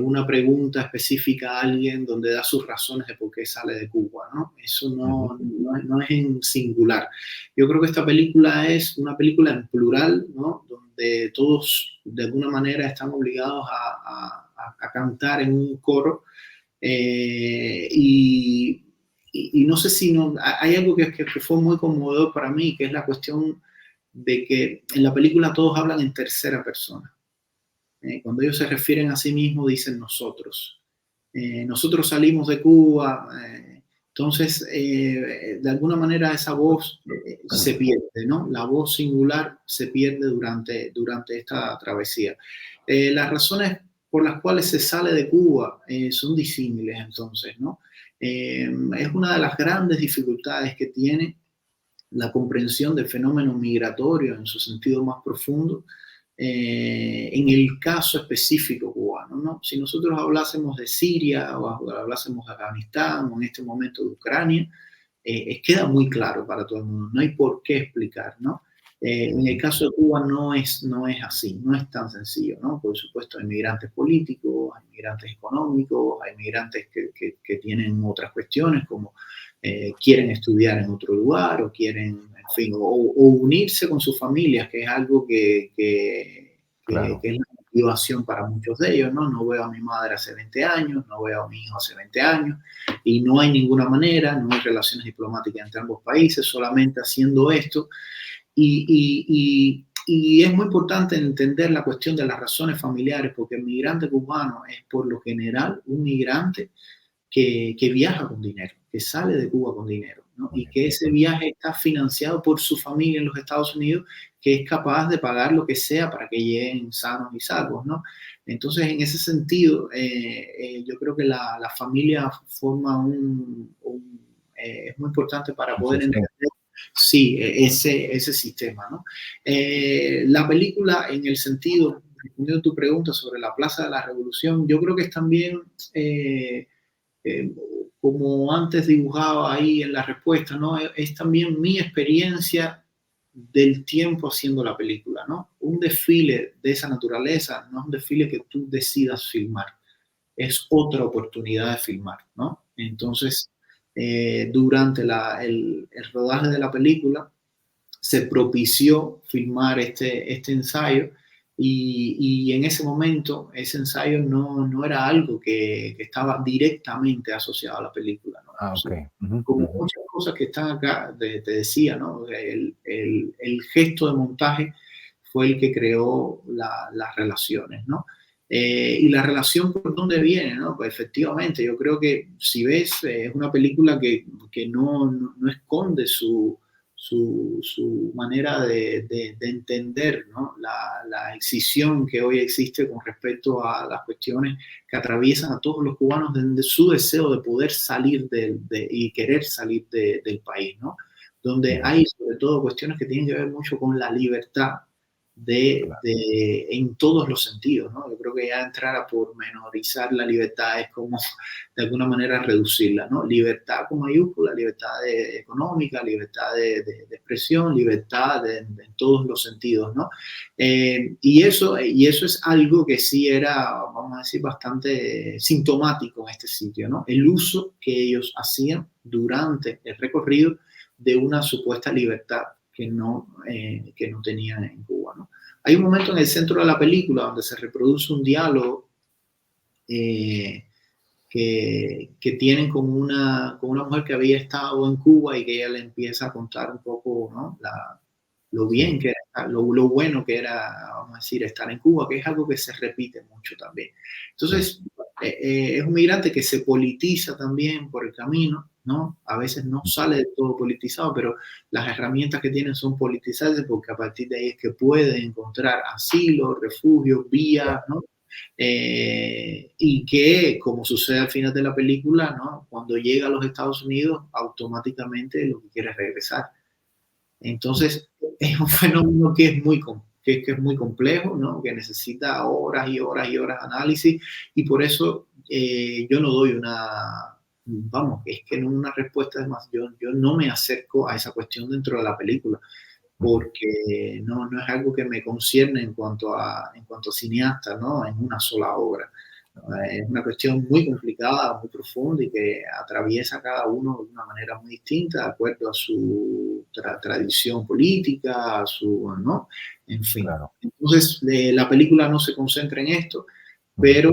una pregunta específica a alguien donde da sus razones de por qué sale de Cuba, ¿no? Eso no es en singular. Yo creo que esta película es una película en plural, ¿no? Donde todos de alguna manera están obligados a cantar en un coro. Y no sé si no, hay algo que fue muy conmovedor para mí, que es la cuestión de que en la película todos hablan en tercera persona. Cuando ellos se refieren a sí mismos, dicen nosotros. Nosotros salimos de Cuba. Entonces, de alguna manera esa voz se pierde, ¿no? La voz singular se pierde durante esta travesía. Las razones por las cuales se sale de Cuba son disímiles, entonces, ¿no? Es una de las grandes dificultades que tiene la comprensión del fenómeno migratorio en su sentido más profundo, en el caso específico cubano, ¿no? Si nosotros hablásemos de Siria o hablásemos de Afganistán o en este momento de Ucrania, queda muy claro para todo el mundo, no hay por qué explicar, ¿no? En el caso de Cuba no es así, no es tan sencillo, ¿no? Por supuesto hay migrantes políticos, hay migrantes económicos, hay migrantes que tienen otras cuestiones como quieren estudiar en otro lugar o quieren, en fin, o unirse con sus familias, que es algo Claro. que es la motivación para muchos de ellos, ¿no? No veo a mi madre hace 20 años, no veo a mi hijo hace 20 años, y no hay ninguna manera, no hay relaciones diplomáticas entre ambos países, solamente haciendo esto. Y es muy importante entender la cuestión de las razones familiares, porque el migrante cubano es por lo general un migrante que viaja con dinero, que sale de Cuba con dinero, ¿no? Y que ese viaje está financiado por su familia en los Estados Unidos, que es capaz de pagar lo que sea para que lleguen sanos y salvos, ¿no? Entonces, en ese sentido, yo creo que la familia forma es muy importante para poder entender, sí, ese sistema, ¿no? La película, en el sentido, respondiendo a tu pregunta sobre la Plaza de la Revolución, yo creo que es también, eh, como antes dibujaba ahí en la respuesta, ¿no? Es también mi experiencia del tiempo haciendo la película, ¿no? Un desfile de esa naturaleza no es un desfile que tú decidas filmar, es otra oportunidad de filmar, ¿no? Entonces, durante el rodaje de la película, se propició filmar este ensayo y en ese momento ese ensayo no era algo que estaba directamente asociado a la película, ¿no? Ah, ok. Como muchas cosas que están acá, te decía, ¿no? El gesto de montaje fue el que creó las relaciones, ¿no? Y la relación por dónde viene, ¿no? Pues efectivamente, yo creo que si ves, es una película que no esconde su manera de entender, ¿no? La excisión que hoy existe con respecto a las cuestiones que atraviesan a todos los cubanos desde su deseo de poder salir y querer salir del país, ¿no? Donde hay sobre todo cuestiones que tienen que ver mucho con la libertad en todos los sentidos, ¿no? Yo creo que ya entrar a pormenorizar la libertad es como de alguna manera reducirla, ¿no? Libertad con mayúscula, libertad económica, libertad de expresión, libertad en todos los sentidos, ¿no? Y eso es algo que sí era, vamos a decir, bastante sintomático en este sitio, ¿no? El uso que ellos hacían durante el recorrido de una supuesta libertad que no tenían en Cuba, ¿no? Hay un momento en el centro de la película donde se reproduce un diálogo eh, que tienen con una mujer que había estado en Cuba y que ella le empieza a contar un poco, ¿no? Lo bien Sí, que era, lo bueno que era, vamos a decir, estar en Cuba, que es algo que se repite mucho también. sí. Entonces, es un migrante que se politiza también por el camino, ¿no? A veces no sale de todo politizado, pero las herramientas que tienen son politizarse porque a partir de ahí es que puede encontrar asilo, refugio, vías, ¿no? Y que, como sucede al final de la película, ¿no? Cuando llega a los Estados Unidos, automáticamente lo que quiere es regresar. Entonces, es un fenómeno que es que es muy complejo, ¿no? Que necesita horas y horas y horas de análisis, y por eso yo no doy vamos, es que no una respuesta, es más, yo no me acerco a esa cuestión dentro de la película, porque no es algo que me concierne en cuanto a cineasta, ¿no? En una sola obra. Es una cuestión muy complicada, muy profunda y que atraviesa a cada uno de una manera muy distinta, de acuerdo a su tradición política, a su, ¿no? En fin. Claro. Entonces, la película no se concentra en esto, Ujú. pero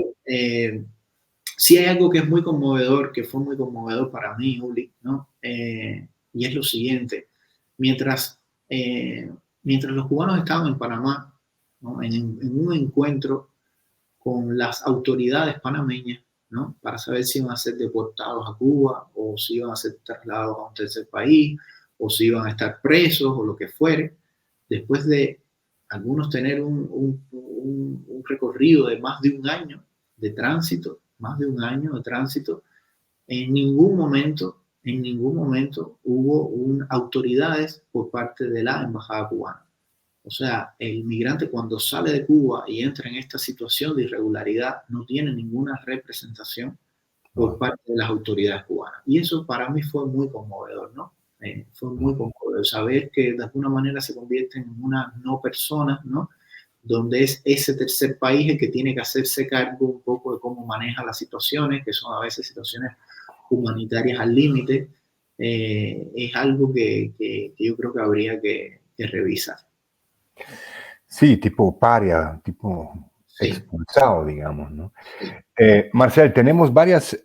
sí hay algo que es muy conmovedor, que fue muy conmovedor para mí, Uli, ¿no? Y es lo siguiente, mientras, eh, mientras los cubanos estaban en Panamá, ¿no? En un encuentro con las autoridades panameñas, ¿no? Para saber si iban a ser deportados a Cuba o si iban a ser trasladados a un tercer país o si iban a estar presos o lo que fuere. Después de algunos tener un recorrido de más de un año de tránsito, más de un año de tránsito, en ningún momento hubo autoridades por parte de la embajada cubana. O sea, el inmigrante cuando sale de Cuba y entra en esta situación de irregularidad no tiene ninguna representación por Wow. parte de las autoridades cubanas. Y eso para mí fue muy conmovedor, ¿no? Fue muy Ujú. conmovedor saber que de alguna manera se convierten en una no persona, ¿no? Donde es ese tercer país el que tiene que hacerse cargo un poco de cómo maneja las situaciones, que son a veces situaciones humanitarias al límite, es algo que yo creo que habría que revisar. Sí, tipo paria, tipo Sí, expulsado, digamos, ¿no? sí. Marcel, tenemos varias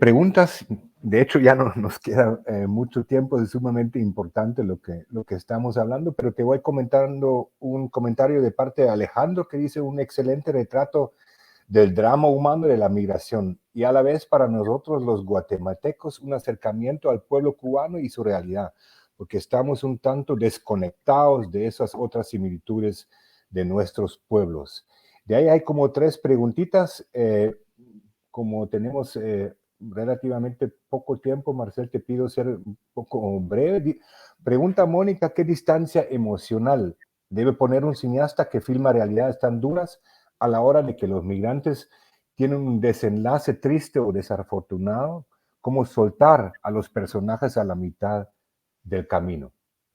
preguntas. De hecho, ya no nos queda mucho tiempo. Es sumamente importante lo que estamos hablando, pero te voy comentando un comentario de parte de Alejandro que dice un excelente retrato del drama humano de la migración y a la vez para nosotros los guatemaltecos un acercamiento al pueblo cubano y su realidad, porque estamos un tanto desconectados de esas otras similitudes de nuestros pueblos. De ahí hay como tres preguntitas, como tenemos relativamente poco tiempo, Marcel, te pido ser un poco breve. Pregunta Mónica, ¿qué distancia emocional debe poner un cineasta que filma realidades tan duras a la hora de que los migrantes tienen un desenlace triste o desafortunado? ¿Cómo soltar a los personajes a la mitad del camino?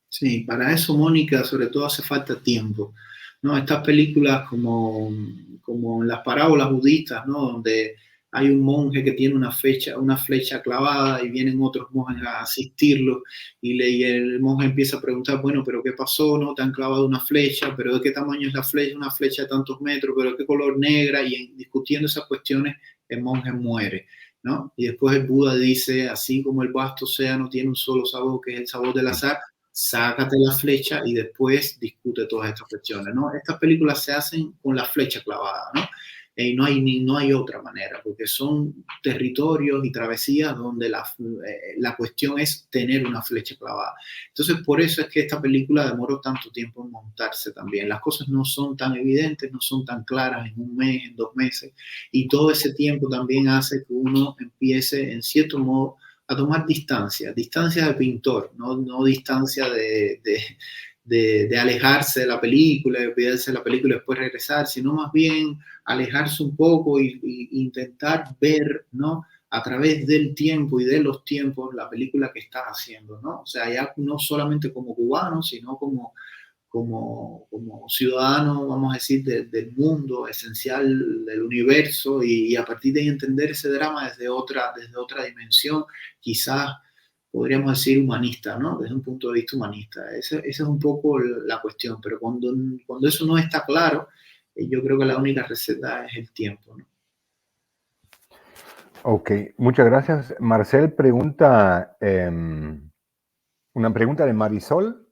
Sí, para eso, Mónica, sobre todo hace falta tiempo, ¿no? Estas películas como las parábolas budistas, ¿no? Donde hay un monje que tiene una flecha clavada y vienen otros monjes a asistirlo y el monje empieza a preguntar, bueno, pero ¿qué pasó? ¿No? Te han clavado una flecha, pero ¿de qué tamaño es la flecha? Una flecha de tantos metros, pero ¿de qué color negra? Y discutiendo esas cuestiones, el monje muere, ¿no? Y después el Buda dice, así como el vasto océano tiene un solo sabor, que es el sabor del azar, sácate la flecha y después discute todas estas cuestiones, ¿no? Estas películas se hacen con la flecha clavada, ¿no? Y no hay otra manera, porque son territorios y travesías donde la cuestión es tener una flecha clavada. Entonces, por eso es que esta película demoró tanto tiempo en montarse también. Las cosas no son tan evidentes, no son tan claras en un mes, en 2 meses, y todo ese tiempo también hace que uno empiece, en cierto modo, a tomar distancia, distancia de pintor, no distancia de alejarse de la película, de olvidarse de la película y después regresar, sino más bien alejarse un poco y intentar ver, ¿no? A través del tiempo y de los tiempos la película que está haciendo, ¿no? O sea, ya no solamente como cubano, sino como ciudadano, vamos a decir, del mundo esencial, del universo, y a partir de ahí entender ese drama desde otra dimensión, quizás podríamos decir humanista, ¿no? Desde un punto de vista humanista. Esa es un poco la cuestión, pero cuando eso no está claro, yo creo que la única receta es el tiempo, ¿no? Ok, muchas gracias. Marcel pregunta, una pregunta de Marisol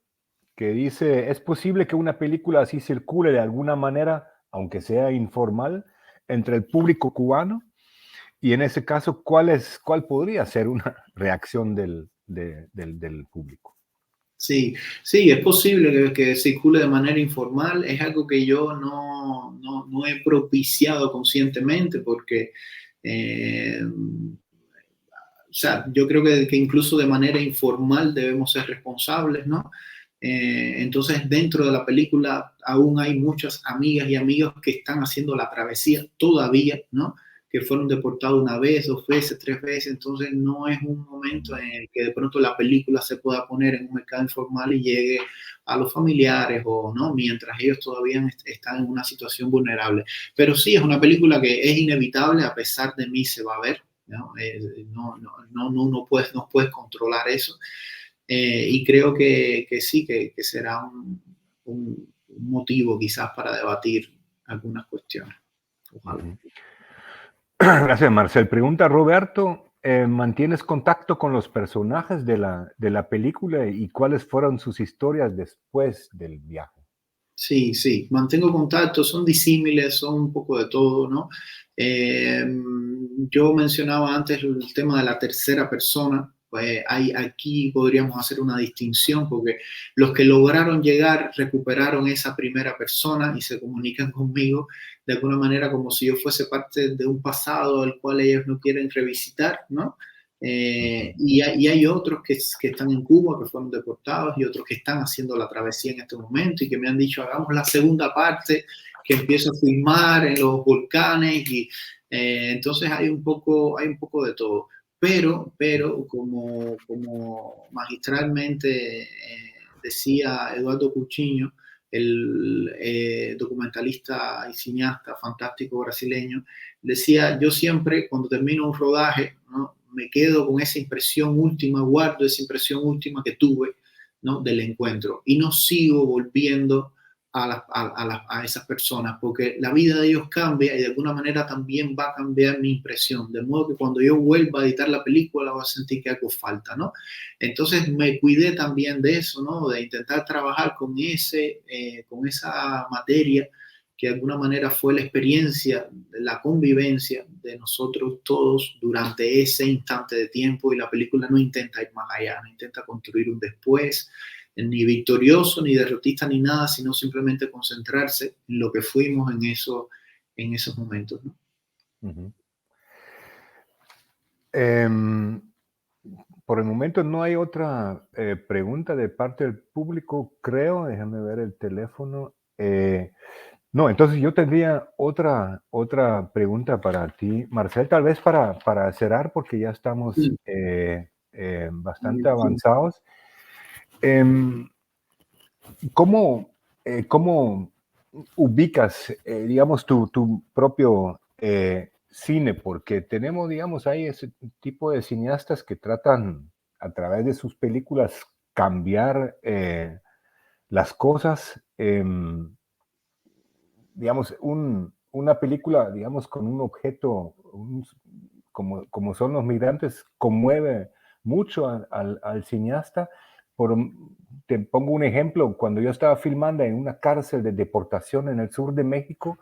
que dice, ¿es posible que una película así circule de alguna manera, aunque sea informal, entre el público cubano? Y en ese caso, ¿cuál podría ser una reacción del público? Sí, sí, es posible que circule de manera informal. Es algo que yo no he propiciado conscientemente porque, o sea, yo creo que incluso de manera informal debemos ser responsables, ¿no? Entonces, dentro de la película aún hay muchas amigas y amigos que están haciendo la travesía todavía, ¿no? Que fueron deportados una vez, dos veces, tres veces. Entonces, no es un momento en el que de pronto la película se pueda poner en un mercado informal y llegue a los familiares o no, mientras ellos todavía están en una situación vulnerable. Pero sí, es una película que es inevitable, a pesar de mí se va a ver, ¿no? No puedes controlar eso. Y creo que sí, que será un motivo quizás para debatir algunas cuestiones. Ojalá. Ujú. Gracias, Marcel. Pregunta Roberto, ¿mantienes contacto con los personajes de la película y cuáles fueron sus historias después del viaje? Sí, sí, mantengo contacto, son disímiles, son un poco de todo, ¿no? Eh, yo mencionaba antes el tema de la tercera persona, pues aquí podríamos hacer una distinción porque los que lograron llegar recuperaron esa primera persona y se comunican conmigo de alguna manera como si yo fuese parte de un pasado al cual ellos no quieren revisitar, ¿no? Ujú. Y hay otros que están en Cuba, que fueron deportados, y otros que están haciendo la travesía en este momento y que me han dicho, hagamos la segunda parte, que empiezo a filmar en los volcanes. Y entonces hay un poco de todo. Pero como magistralmente decía Eduardo Cuchiño, el documentalista y cineasta fantástico brasileño, decía, yo siempre cuando termino un rodaje, ¿no? Me quedo con esa impresión última, guardo esa impresión última que tuve, ¿no? Del encuentro y no sigo volviendo a esas personas porque la vida de ellos cambia y de alguna manera también va a cambiar mi impresión, de modo que cuando yo vuelva a editar la película va a sentir que algo falta, ¿no? Entonces me cuidé también de eso, ¿no? De intentar trabajar con esa materia que de alguna manera fue la experiencia, la convivencia de nosotros todos durante ese instante de tiempo, y la película no intenta ir más allá, no intenta construir un después, ni victorioso, ni derrotista, ni nada, sino simplemente concentrarse en lo que fuimos en esos momentos, ¿no? Ujú. Em, por el momento no hay otra pregunta de parte del público, creo. Déjame ver el teléfono. No, entonces yo tendría otra pregunta para ti, Marcel, tal vez para cerrar, porque ya estamos Sí, bastante avanzados. Em, ¿Cómo, cómo ubicas, digamos, tu propio cine? Porque tenemos, digamos, ahí ese tipo de cineastas que tratan a través de sus películas cambiar las cosas. Digamos, una película, digamos, con un objeto, como son los migrantes, conmueve mucho al cineasta. Por, te pongo un ejemplo, cuando yo estaba filmando en una cárcel de deportación en el sur de México,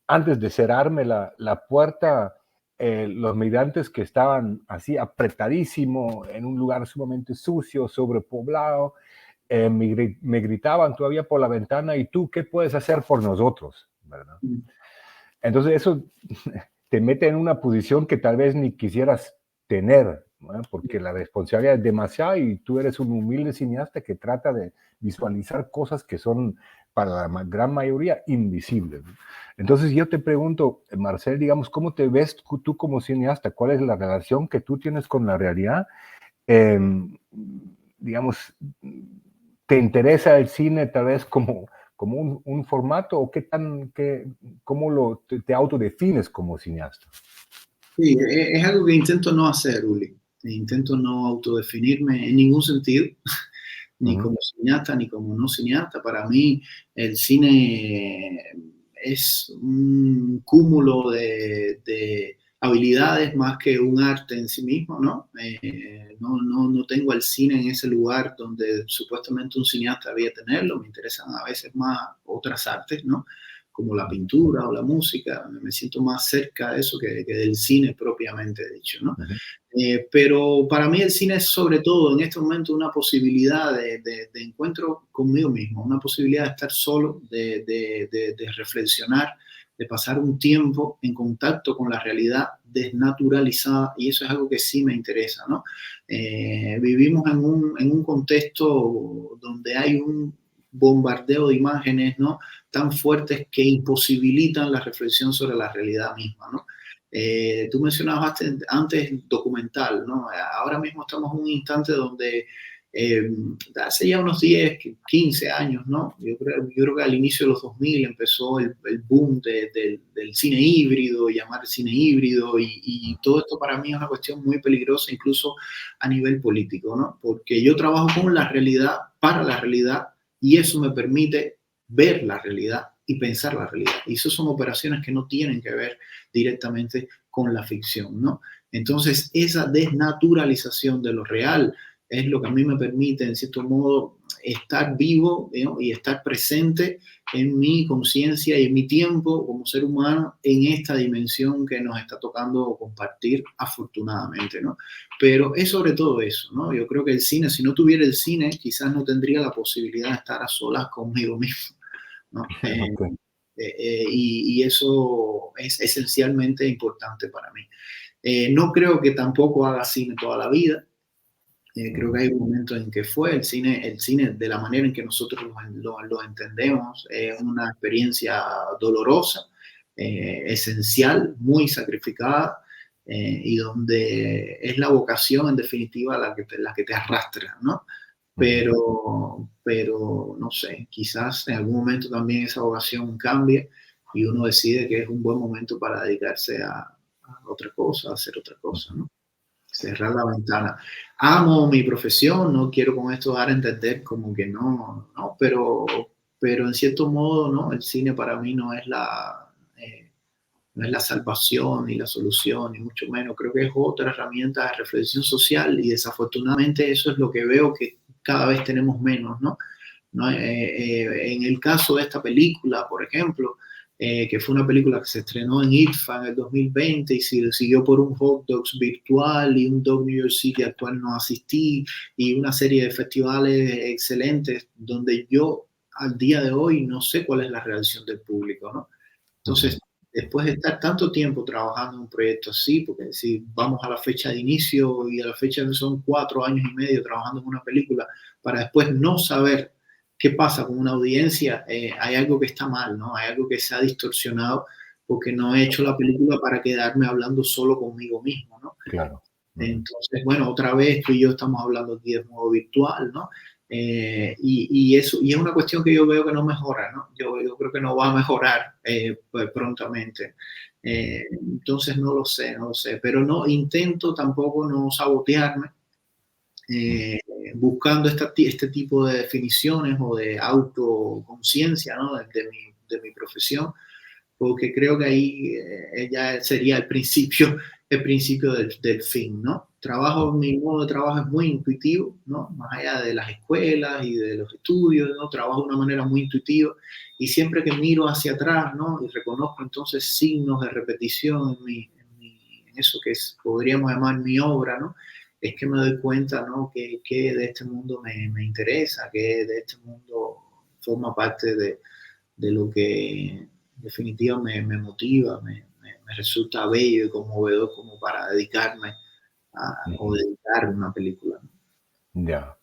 antes de cerrarme la puerta, los migrantes que estaban así apretadísimo en un lugar sumamente sucio, sobrepoblado, me gritaban todavía por la ventana, ¿y tú qué puedes hacer por nosotros? ¿Verdad? Entonces eso te mete en una posición que tal vez ni quisieras tener, ¿no? Porque la responsabilidad es demasiada y tú eres un humilde cineasta que trata de visualizar cosas que son para la gran mayoría invisibles, ¿no? Entonces yo te pregunto, Marcel, digamos, ¿cómo te ves tú como cineasta? ¿Cuál es la relación que tú tienes con la realidad? Eh, digamos, ¿te interesa el cine tal vez como un formato o cómo te autodefines como cineasta? Sí, es algo que intento no hacer, Uli. Intento no autodefinirme en ningún sentido, ni Ujú, como cineasta ni como no cineasta. Para mí el cine es un cúmulo habilidades más que un arte en sí mismo, ¿no? No tengo al cine en ese lugar donde supuestamente un cineasta debía tenerlo, me interesan a veces más otras artes, ¿no? Como la pintura o la música, me siento más cerca de eso que del cine propiamente dicho, ¿no? Ujú. Pero para mí el cine es sobre todo en este momento una posibilidad de encuentro conmigo mismo, una posibilidad de estar solo, de reflexionar, de pasar un tiempo en contacto con la realidad desnaturalizada, y eso es algo que sí me interesa, ¿no? Vivimos en un contexto donde hay un bombardeo de imágenes, ¿no? Tan fuertes que imposibilitan la reflexión sobre la realidad misma, ¿no? Tú mencionabas antes documental, ¿no? Ahora mismo estamos en un instante donde hace ya unos 10, 15 años, ¿no? Yo creo que al inicio de los 2000 empezó el boom del cine híbrido, llamar cine híbrido, y todo esto para mí es una cuestión muy peligrosa, incluso a nivel político, ¿no? Porque yo trabajo con la realidad, para la realidad, y eso me permite ver la realidad y pensar la realidad. Y eso son operaciones que no tienen que ver directamente con la ficción, ¿no? Entonces, esa desnaturalización de lo real es lo que a mí me permite, en cierto modo, estar vivo, ¿no? Y estar presente en mi conciencia y en mi tiempo como ser humano en esta dimensión que nos está tocando compartir afortunadamente, ¿no? Pero es sobre todo eso, ¿no? Yo creo que el cine, si no tuviera el cine, quizás no tendría la posibilidad de estar a solas conmigo mismo, ¿no? Ok. Y eso es esencialmente importante para mí. No creo que tampoco haga cine toda la vida. Creo que hay un momento en que fue el cine de la manera en que nosotros lo entendemos, es una experiencia dolorosa, esencial, muy sacrificada, y donde es la vocación en definitiva la que te arrastra, ¿no? Ujú. Pero no sé, quizás en algún momento también esa vocación cambie y uno decide que es un buen momento para dedicarse a otra cosa, a hacer otra cosa, ¿no? Cerrar la ventana. Amo mi profesión, no quiero con esto dar a entender como que no, pero en cierto modo, ¿no? El cine para mí no es la salvación ni la solución, ni mucho menos. Creo que es otra herramienta de reflexión social y desafortunadamente eso es lo que veo que cada vez tenemos menos, ¿no? ¿No? En el caso de esta película, por ejemplo, que fue una película que se estrenó en ITFA en el 2020 y siguió por un Hot Dogs virtual y un Dog New York City al cual no asistí, y una serie de festivales excelentes donde yo al día de hoy no sé cuál es la reacción del público, ¿no? Ujú. Entonces, después de estar tanto tiempo trabajando en un proyecto así, porque si vamos a la fecha de inicio y a la fecha son 4 años y medio trabajando en una película, para después no saber qué pasa con una audiencia, hay algo que está mal, ¿no? Hay algo que se ha distorsionado porque no he hecho la película para quedarme hablando solo conmigo mismo, ¿no? Claro. Ujú. Entonces, bueno, otra vez tú y yo estamos hablando aquí de modo virtual, ¿no? Eso, y es una cuestión que yo veo que no mejora, ¿no? Yo creo que no va a mejorar pues, prontamente. Entonces, no lo sé, pero no intento tampoco no sabotearme eh, buscando este tipo de definiciones o de autoconciencia, ¿no? De mi profesión, porque creo que ahí ya sería el principio del fin, ¿no? Mi modo de trabajo es muy intuitivo, ¿no? Más allá de las escuelas y de los estudios, ¿no? Trabajo de una manera muy intuitiva y siempre que miro hacia atrás, ¿no? Y reconozco entonces signos de repetición en eso que podríamos llamar mi obra, ¿no? Es que me doy cuenta, ¿no? Que de este mundo me interesa, que de este mundo forma parte de lo que en definitiva me motiva, me resulta bello y conmovedor como para dedicarme o Ujú. dedicar una película. Ya.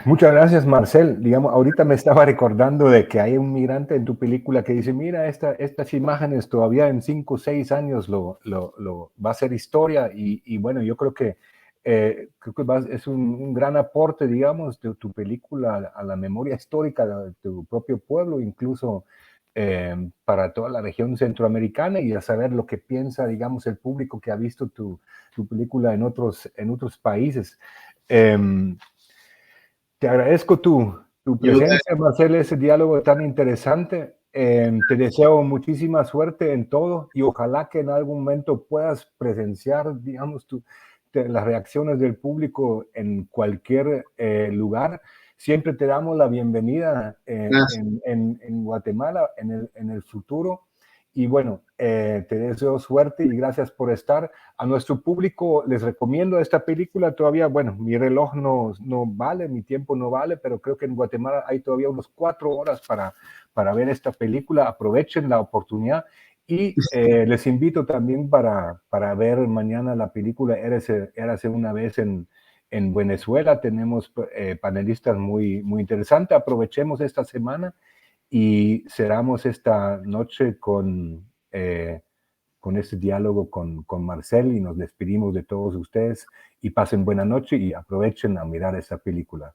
Muchas gracias, Marcel. Digamos, ahorita me estaba recordando de que hay un migrante en tu película que dice, mira, estas imágenes todavía en 5 o 6 años va a ser historia y bueno, yo creo que es un gran aporte, digamos, de tu película a la memoria histórica de tu propio pueblo, incluso para toda la región centroamericana y a saber lo que piensa, digamos, el público que ha visto tu película en otros países. Em, Te agradezco tu Yo, presencia, Marcel, ese diálogo tan interesante. Te deseo muchísima suerte en todo y ojalá que en algún momento puedas presenciar, digamos, las reacciones del público en cualquier lugar. Siempre te damos la bienvenida en Guatemala en el futuro. Y bueno, te deseo suerte y gracias por estar. A nuestro público les recomiendo esta película. Todavía, bueno, mi reloj no vale, mi tiempo no vale, pero creo que en Guatemala hay todavía unos 4 horas para ver esta película. Aprovechen la oportunidad y les invito también para ver mañana la película Érase una vez en Venezuela. Tenemos panelistas muy interesantes. Aprovechemos esta semana y cerramos esta noche con este diálogo con Marcel y nos despedimos de todos ustedes y pasen buena noche y aprovechen a mirar esta película.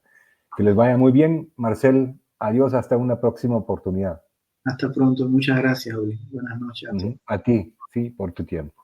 Que les vaya muy bien, Marcel. Adiós, hasta una próxima oportunidad. Hasta pronto. Muchas gracias, Uli. Buenas noches a todos. A ti, sí, por tu tiempo.